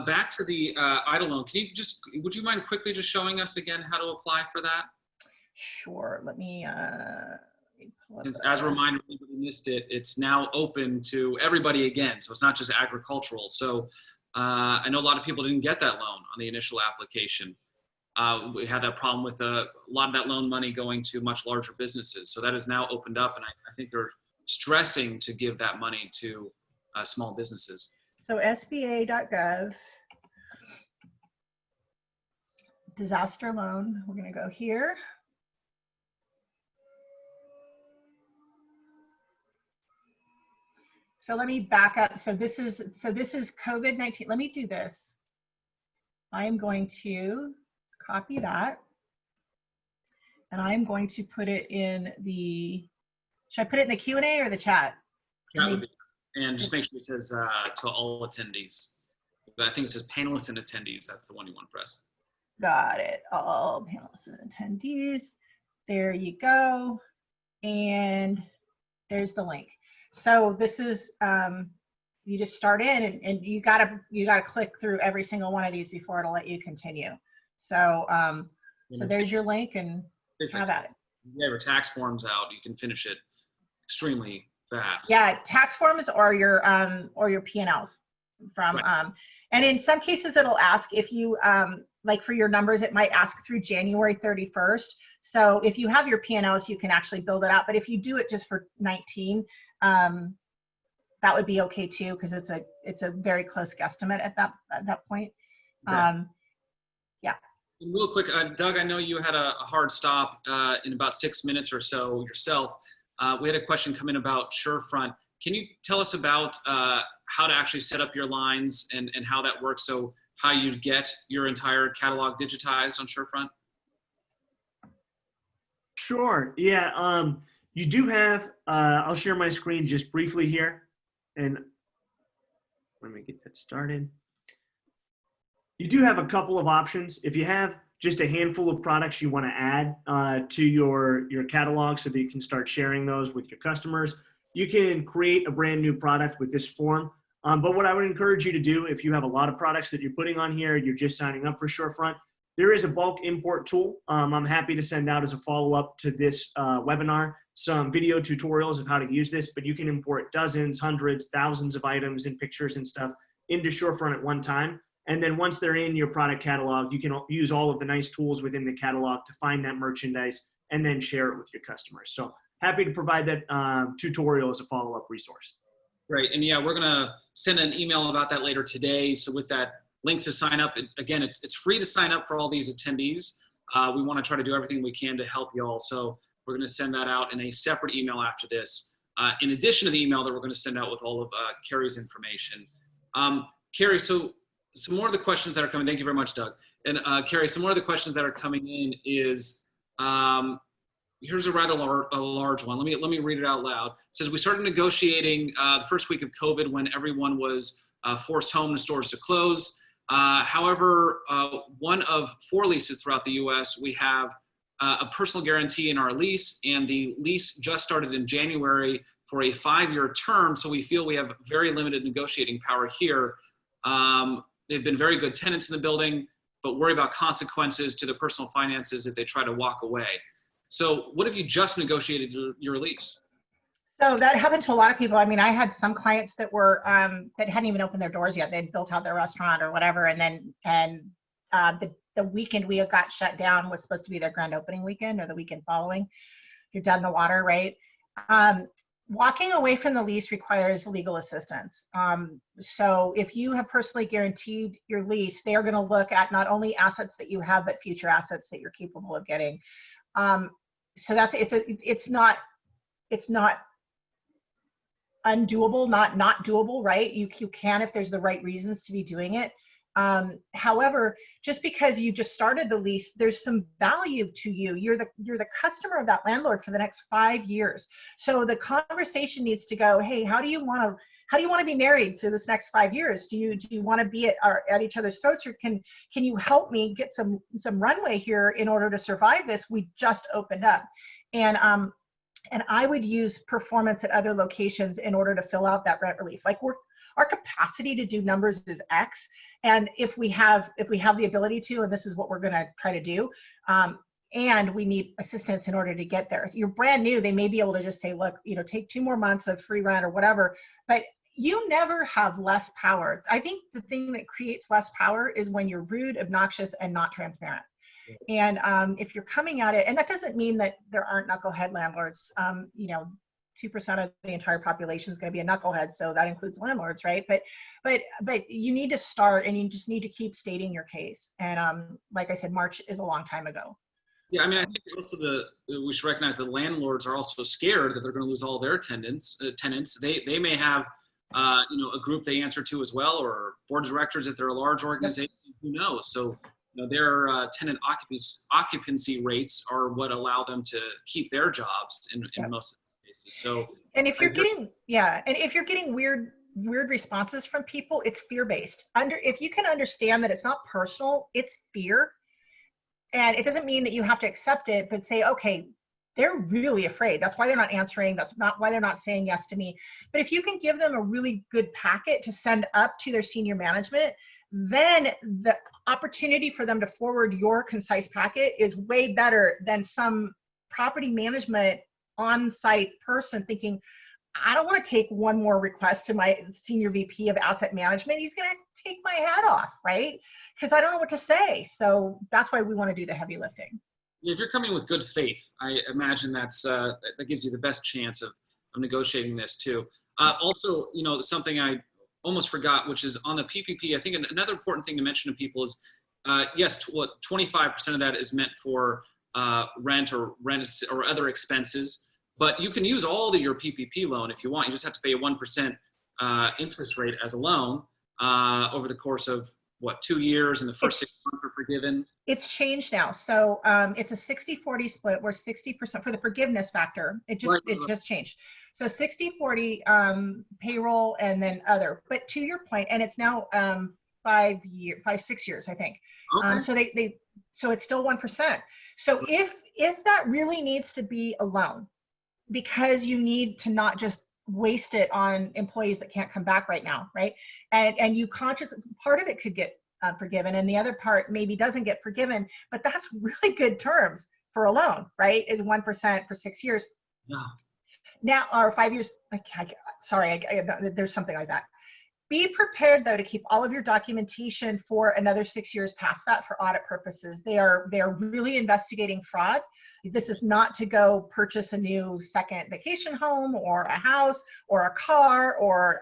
Back to the eidl loan. Would you mind quickly just showing us again how to apply for that? Sure. Let me pull up. Since, as a reminder, if anybody missed it, it's now open to everybody again. So it's not just agricultural. So I know a lot of people didn't get that loan on the initial application. We had that problem with a lot of that loan money going to much larger businesses. So that is now opened up, and I think they're stressing to give that money to small businesses. So SBA.gov, disaster loan. We're going to go here. So let me back up. So this is COVID-19. Let me do this. I am going to copy that, and I'm going to put it in the. Should I put it in the Q&A or the chat? That would be. And just make sure it says to all attendees. But I think it says panelists and attendees. That's the one you want to press. Got it. All panelists and attendees. There you go. And there's the link. So this is, you just start in, and you gotta click through every single one of these before it'll let you continue. So, so there's your link, and have at it. You have your tax forms out, you can finish it extremely fast. Yeah, tax forms or your P&Ls from, right. And in some cases it'll ask if you, like for your numbers, it might ask through January 31st. So if you have your P&Ls, you can actually build it out. But if you do it just for 19, that would be okay too, because it's a very close guesstimate at that point. Okay. Yeah. And real quick, Doug, I know you had a hard stop in about 6 minutes or so yourself. We had a question come in about SureFront. Can you tell us about how to actually set up your lines and how that works? So how you get your entire catalog digitized on SureFront? Sure. Yeah. You do have, I'll share my screen just briefly here. And let me get that started. You do have a couple of options. If you have just a handful of products you want to add to your catalog so that you can start sharing those with your customers, you can create a brand new product with this form. But what I would encourage you to do, if you have a lot of products that you're putting on here, you're just signing up for SureFront, there is a bulk import tool. I'm happy to send out as a follow-up to this webinar some video tutorials of how to use this, but you can import dozens, hundreds, thousands of items and pictures and stuff into SureFront at one time. And then once they're in your product catalog, you can use all of the nice tools within the catalog to find that merchandise and then share it with your customers. So happy to provide that tutorial as a follow-up resource. Great. And yeah, we're going to send an email about that later today. So with that link to sign up, again, it's free to sign up for all these attendees. We want to try to do everything we can to help you all. So we're going to send that out in a separate email after this, in addition to the email that we're going to send out with all of Carrie's information. Carrie, so some more of the questions that are coming, thank you very much, Doug. And Carrie, some more of the questions that are coming in is, here's a rather large one. Let me read it out loud. It says, we started negotiating the first week of COVID when everyone was forced home and stores to close. However, one of 4 leases throughout the US, we have a personal guarantee in our lease, and the lease just started in January for a 5-year term. So we feel we have very limited negotiating power here. They've been very good tenants in the building, but worry about consequences to their personal finances if they try to walk away. So what have you just negotiated your lease? So that happened to a lot of people. I mean, I had some clients that were that hadn't even opened their doors yet. They'd built out their restaurant or whatever, and then the weekend we got shut down was supposed to be their grand opening weekend or the weekend following. You're dead in the water, right? Walking away from the lease requires legal assistance. So if you have personally guaranteed your lease, they are going to look at not only assets that you have, but future assets that you're capable of getting. So it's not undoable, not doable, right? You can if there's the right reasons to be doing it. However, just because you just started the lease, there's some value to you. You're the customer of that landlord for the next 5 years. So the conversation needs to go, hey, how do you want to be married through this next 5 years? Do you want to be at each other's throats, or can you help me get some runway here in order to survive this? We just opened up, and I would use performance at other locations in order to fill out that rent relief. Like our capacity to do numbers is X, and if we have the ability to, and this is what we're going to try to do, and we need assistance in order to get there. If you're brand new, they may be able to just say, look, take 2 more months of free rent or whatever, but you never have less power. I think the thing that creates less power is when you're rude, obnoxious, and not transparent. And if you're coming at it, and that doesn't mean that there aren't knucklehead landlords. 2% of the entire population is going to be a knucklehead, so that includes landlords, right? But you need to start, and you just need to keep stating your case. And like I said, March is a long time ago. Yeah, I mean, I think also we should recognize that landlords are also scared that they're going to lose all their tenants. They may have a group they answer to as well, or board of directors if they're a large organization. Yep. Who knows? So their tenant occupancy rates are what allow them to keep their jobs in yep. most cases. So, and if you're getting weird responses from people, it's fear-based. If you can understand that it's not personal, it's fear, and it doesn't mean that you have to accept it, but say, okay, they're really afraid. That's why they're not answering. That's not why they're not saying yes to me. But if you can give them a really good packet to send up to their senior management, then the opportunity for them to forward your concise packet is way better than some property management on-site person thinking, I don't want to take one more request to my senior VP of asset management. He's going to take my hat off, right? Because I don't know what to say. So that's why we want to do the heavy lifting. If you're coming with good faith, I imagine that gives you the best chance of negotiating this too. Also, something I almost forgot, which is on the PPP. I think another important thing to mention to people is, yes, 25% of that is meant for rent or other expenses, but you can use all of your PPP loan if you want. You just have to pay a 1% interest rate as a loan over the course of 2 years, and the first 6 months are forgiven. It's changed now. So it's a 60-40 split where 60% for the forgiveness factor. It just changed. So 60-40 payroll and then other. But to your point, and it's now 6 years, I think. Okay. So it's still 1%. So if that really needs to be a loan, because you need to not just waste it on employees that can't come back right now, right? And you part of it could get forgiven, and the other part maybe doesn't get forgiven, but that's really good terms for a loan, right? Is 1% for 6 years. Yeah. Now, or 5 years. There's something like that. Be prepared though to keep all of your documentation for another 6 years past that for audit purposes. They are really investigating fraud. This is not to go purchase a new second vacation home or a house or a car or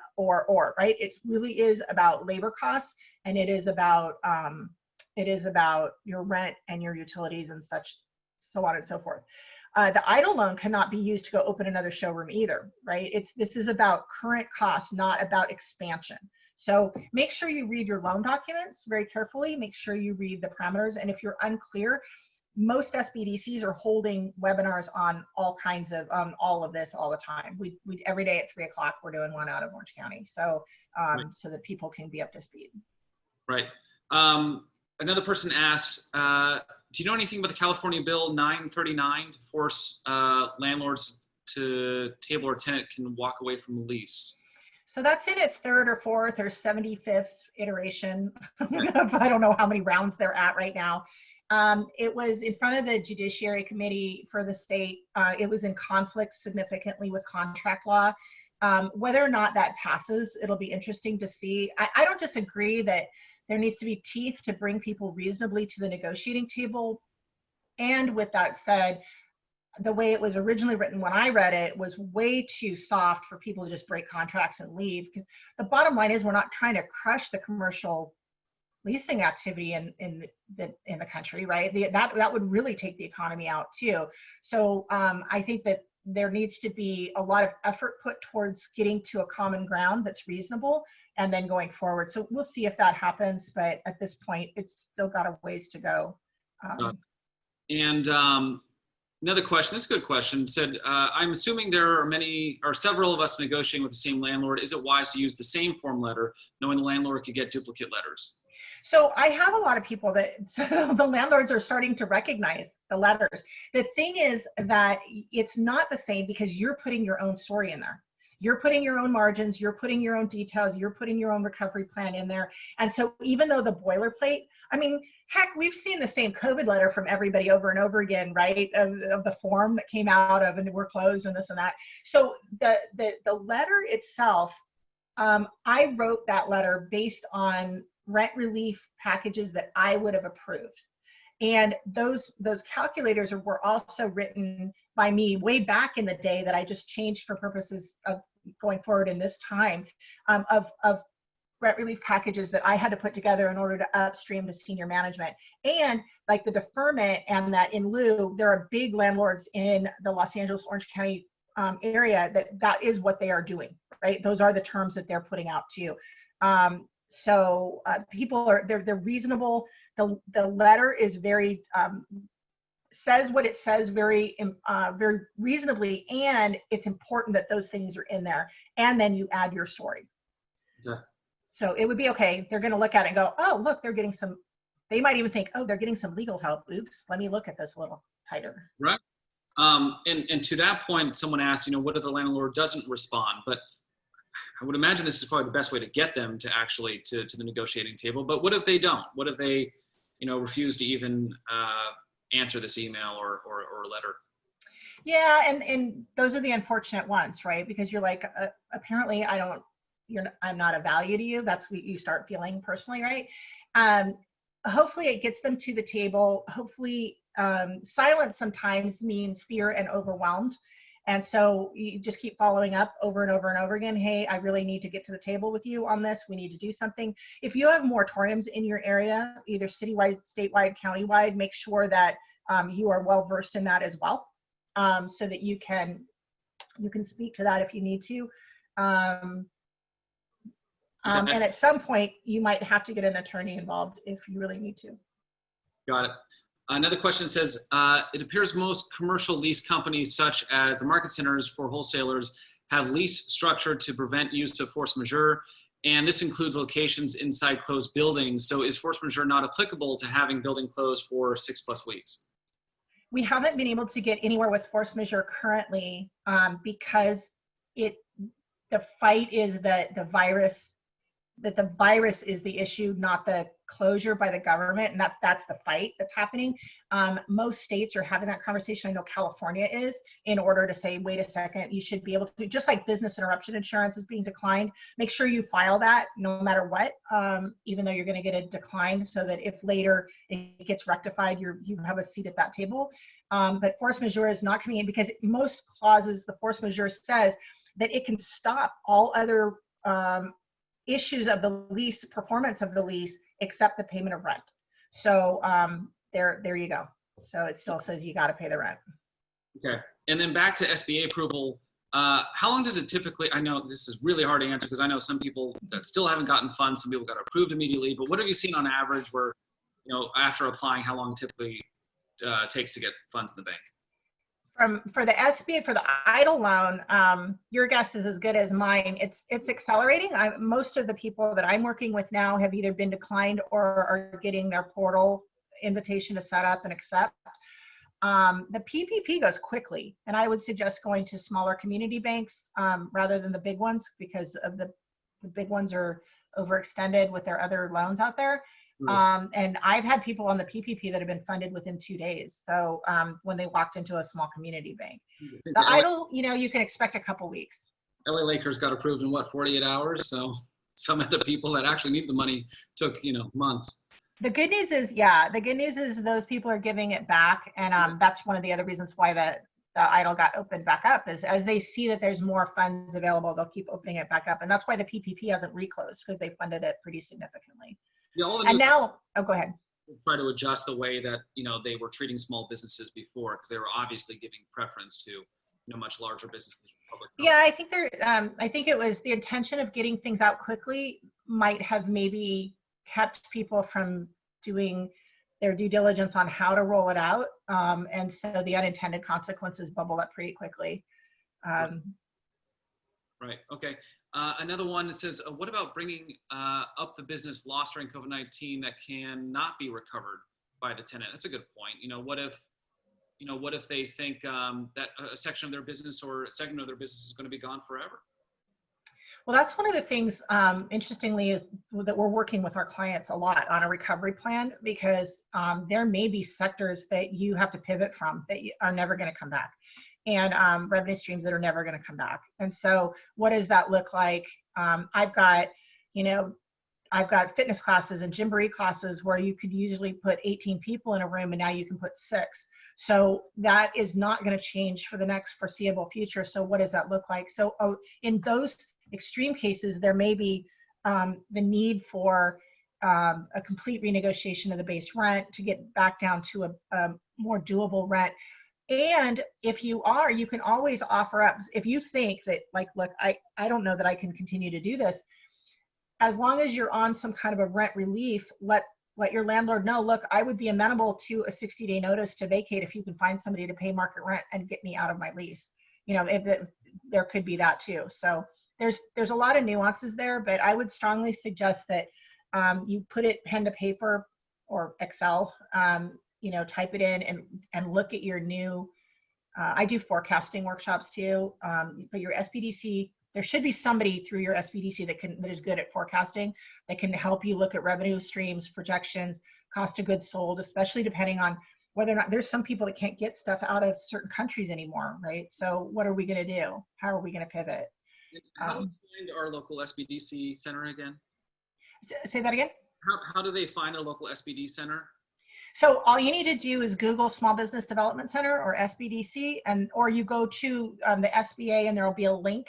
right. It really is about labor costs, and it is about It is about your rent and your utilities and such, so on and so forth. The eidl loan cannot be used to go open another showroom either, right? This is about current costs, not about expansion. So make sure you read your loan documents very carefully. Make sure you read the parameters. And if you're unclear, most SBDCs are holding webinars on all kinds of all of this all the time. We every day at 3 o'clock we're doing one out of Orange County, so Right. so that people can be up to speed. Right. Another person asked, do you know anything about the California Bill 939 to force landlords to table or tenant can walk away from a lease? So that's in its third or fourth or 75th iteration. I don't know how many rounds they're at right now. It was in front of the Judiciary Committee for the state. It was in conflict significantly with contract law. Whether or not that passes, it'll be interesting to see. I don't disagree that there needs to be teeth to bring people reasonably to the negotiating table. And with that said, the way it was originally written when I read it was way too soft for people to just break contracts and leave. Because the bottom line is we're not trying to crush the commercial leasing activity in the country, right? That would really take the economy out too. So I think that there needs to be a lot of effort put towards getting to a common ground that's reasonable and then going forward. So we'll see if that happens, but at this point, it's still got a ways to go. And another question, this is a good question, said, I'm assuming there are many or several of us negotiating with the same landlord. Is it wise to use the same form letter, knowing the landlord could get duplicate letters? So I have a lot of people that the landlords are starting to recognize the letters. The thing is that it's not the same because you're putting your own story in there. You're putting your own margins, you're putting your own details, you're putting your own recovery plan in there. And so even though the boilerplate, I mean, heck, we've seen the same COVID letter from everybody over and over again, right? Of the form that came out of, and we're closed and this and that. So the letter itself, I wrote that letter based on rent relief packages that I would have approved. And those calculators were also written by me way back in the day that I just changed for purposes of going forward in this time, of rent relief packages that I had to put together in order to upstream to senior management. And like the deferment and that in lieu, there are big landlords in the Los Angeles, Orange County area that is what they are doing, right? Those are the terms that they're putting out to you. So people are, they're reasonable. The letter is very, says what it says very reasonably, and it's important that those things are in there. And then you add your story. Yeah. So it would be okay. They're going to look at it and go, oh, look, they're getting some, they might even think, oh, they're getting some legal help. Oops, let me look at this a little tighter. Right. And to that point, someone asked, what if the landlord doesn't respond? But I would imagine this is probably the best way to get them to actually to the negotiating table. But what if they don't? What if they, refuse to even answer this email or letter? Yeah, and those are the unfortunate ones, right? Because you're like, apparently I'm not of value to you. That's what you start feeling personally, right? Hopefully it gets them to the table. Hopefully silence sometimes means fear and overwhelmed. And so you just keep following up over and over and over again. Hey, I really need to get to the table with you on this. We need to do something. If you have moratoriums in your area, either citywide, statewide, countywide, make sure that you are well versed in that as well, so that you can speak to that if you need to. And at some point, you might have to get an attorney involved if you really need to. Got it. Another question says, it appears most commercial lease companies, such as the market centers for wholesalers, have lease structured to prevent use of force majeure, and this includes locations inside closed buildings. So is force majeure not applicable to having building closed for 6+ weeks? We haven't been able to get anywhere with force majeure currently because the fight is that the virus is the issue, not the closure by the government, and that's the fight that's happening. Most states are having that conversation. I know California is, in order to say, wait a second, you should be able to, just like business interruption insurance is being declined, make sure you file that no matter what, even though you're going to get a decline, so that if later it gets rectified, you have a seat at that table. But force majeure is not coming in because most clauses, the force majeure says that it can stop all other issues of the lease, performance of the lease, except the payment of rent. So there you go. So it still says you got to pay the rent. Okay. And then back to SBA approval. How long does it typically, I know this is really hard to answer because I know some people that still haven't gotten funds, some people got approved immediately, but what have you seen on average where, after applying, how long it typically takes to get funds in the bank? For the SBA, for the eidl loan, your guess is as good as mine. It's accelerating. Most of the people that I'm working with now have either been declined or are getting their portal invitation to set up and accept. The PPP goes quickly, and I would suggest going to smaller community banks rather than the big ones, because of the big ones are overextended with their other loans out there. Right. And I've had people on the PPP that have been funded within 2 days. So when they walked into a small community bank, the eidl, you can expect a couple weeks. LA Lakers got approved in 48 hours. So some of the people that actually need the money took, months. The good news is those people are giving it back. And that's one of the other reasons why the eidl got opened back up, is as they see that there's more funds available, they'll keep opening it back up. And that's why the PPP hasn't reclosed, because they funded it pretty significantly. Yeah, all the And now, go ahead. Try to adjust the way that, they were treating small businesses before, because they were obviously giving preference to, much larger businesses. Yeah, I think it was the intention of getting things out quickly might have maybe kept people from doing their due diligence on how to roll it out. And so the unintended consequences bubbled up pretty quickly. Right. Okay. Another one says, what about bringing up the business lost during COVID-19 that cannot be recovered by the tenant? That's a good point. What if they think that a section of their business or a segment of their business is going to be gone forever? Well, that's one of the things, interestingly, is that we're working with our clients a lot on a recovery plan, because there may be sectors that you have to pivot from that are never going to come back, and revenue streams that are never going to come back. And so what does that look like? I've got fitness classes and gymboree classes where you could usually put 18 people in a room, and now you can put 6. So that is not going to change for the next foreseeable future. So what does that look like? So in those extreme cases, there may be the need for a complete renegotiation of the base rent to get back down to a more doable rent. And if you can always offer up, if you think that, like, look, I don't know that I can continue to do this, as long as you're on some kind of a rent relief, let your landlord know, look, I would be amenable to a 60-day notice to vacate if you can find somebody to pay market rent and get me out of my lease. There could be that too. So there's a lot of nuances there, but I would strongly suggest that you put it pen to paper or Excel, type it in and look at your new, I do forecasting workshops too, but your SBDC, there should be somebody through your SBDC that is good at forecasting, that can help you look at revenue streams, projections, cost of goods sold, especially depending on whether or not there's some people that can't get stuff out of certain countries anymore, right? So what are we going to do? How are we going to pivot? How do we find our local SBDC center again? Say that again? How do they find a local SBD center? So all you need to do is Google Small Business Development Center or SBDC, or you go to the SBA and there will be a link.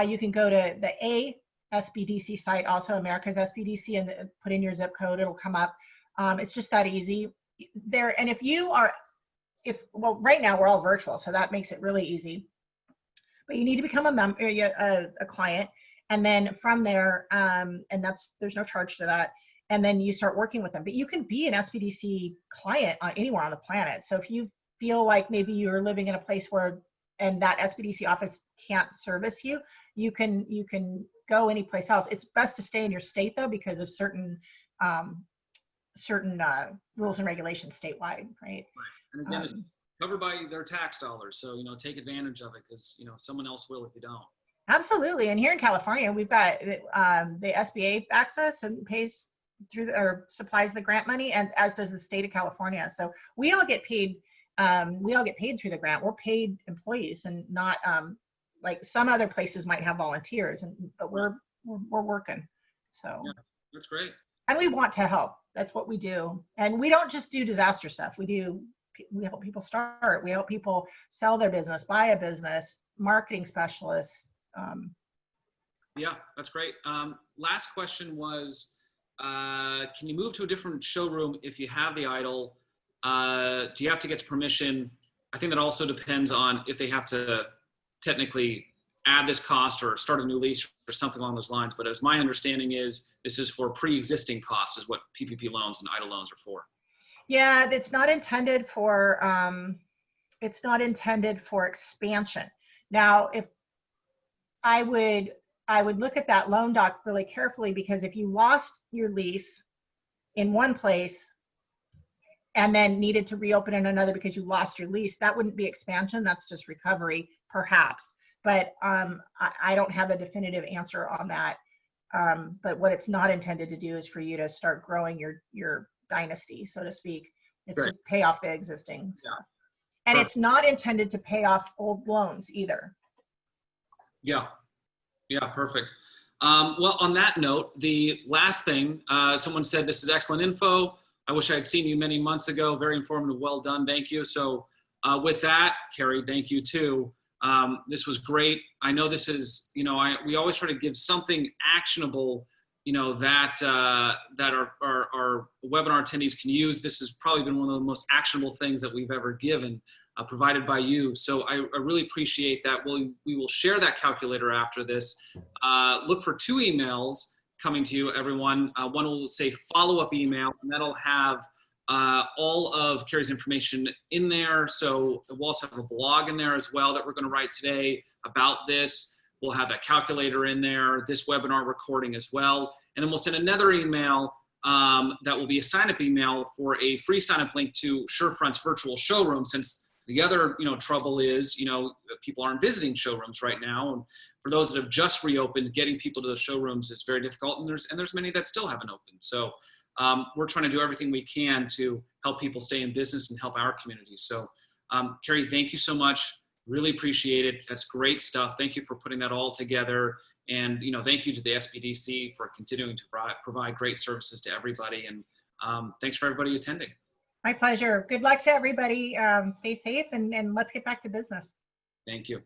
You can go to the SBDC site, also America's SBDC, and put in your zip code. It'll come up. It's just that easy there. And well, right now we're all virtual, so that makes it really easy. But you need to become a client, and then from there, and there's no charge to that. And then you start working with them. But you can be an SBDC client anywhere on the planet. So if you feel like maybe you're living in a place and that SBDC office can't service you, you can go anyplace else. It's best to stay in your state though, because of certain rules and regulations statewide, right? And again, it's covered by their tax dollars, so take advantage of it, because someone else will if you don't. Absolutely. And here in California, we've got the SBA access and pays through or supplies the grant money, and as does the state of California. So we all get paid. We all get paid through the grant. We're paid employees, and not like some other places might have volunteers, but we're working. So yeah, that's great. And we want to help. That's what we do. And we don't just do disaster stuff. We help people start. We help people sell their business, buy a business, marketing specialists. Yeah, that's great. Last question was, can you move to a different showroom if you have the eidl? Do you have to get permission? I think that also depends on if they have to technically add this cost or start a new lease or something along those lines. But as my understanding is, this is for pre-existing costs is what PPP loans and eidl loans are for. Yeah, it's not intended for expansion. Now, if I would look at that loan doc really carefully, because if you lost your lease in one place and then needed to reopen in another because you lost your lease, that wouldn't be expansion. That's just recovery, perhaps. But I don't have a definitive answer on that. But what it's not intended to do is for you to start growing your dynasty, so to speak. It's Right. to pay off the existing stuff. And Perfect. it's not intended to pay off old loans either. Yeah. Yeah, perfect. Well, on that note, the last thing, someone said, this is excellent info. I wish I had seen you many months ago. Very informative. Well done. Thank you. So with that, Carrie, thank you too. This was great. I know this is, we always try to give something actionable, that our webinar attendees can use. This has probably been one of the most actionable things that we've ever given, provided by you. So I really appreciate that. We will share that calculator after this. Look for 2 emails coming to you, everyone. One will say follow-up email, and that'll have all of Carrie's information in there. So we'll also have a blog in there as well that we're going to write today about this. We'll have that calculator in there, this webinar recording as well. And then we'll send another email that will be a sign-up email for a free sign-up link to SureFront's virtual showroom, since the other, trouble is, people aren't visiting showrooms right now. And for those that have just reopened, getting people to the showrooms is very difficult. And there's many that still haven't opened. So we're trying to do everything we can to help people stay in business and help our community. So Carrie, thank you so much. Really appreciate it. That's great stuff. Thank you for putting that all together. And, thank you to the SBDC for continuing to provide great services to everybody. And thanks for everybody attending. My pleasure. Good luck to everybody. Stay safe and let's get back to business. Thank you.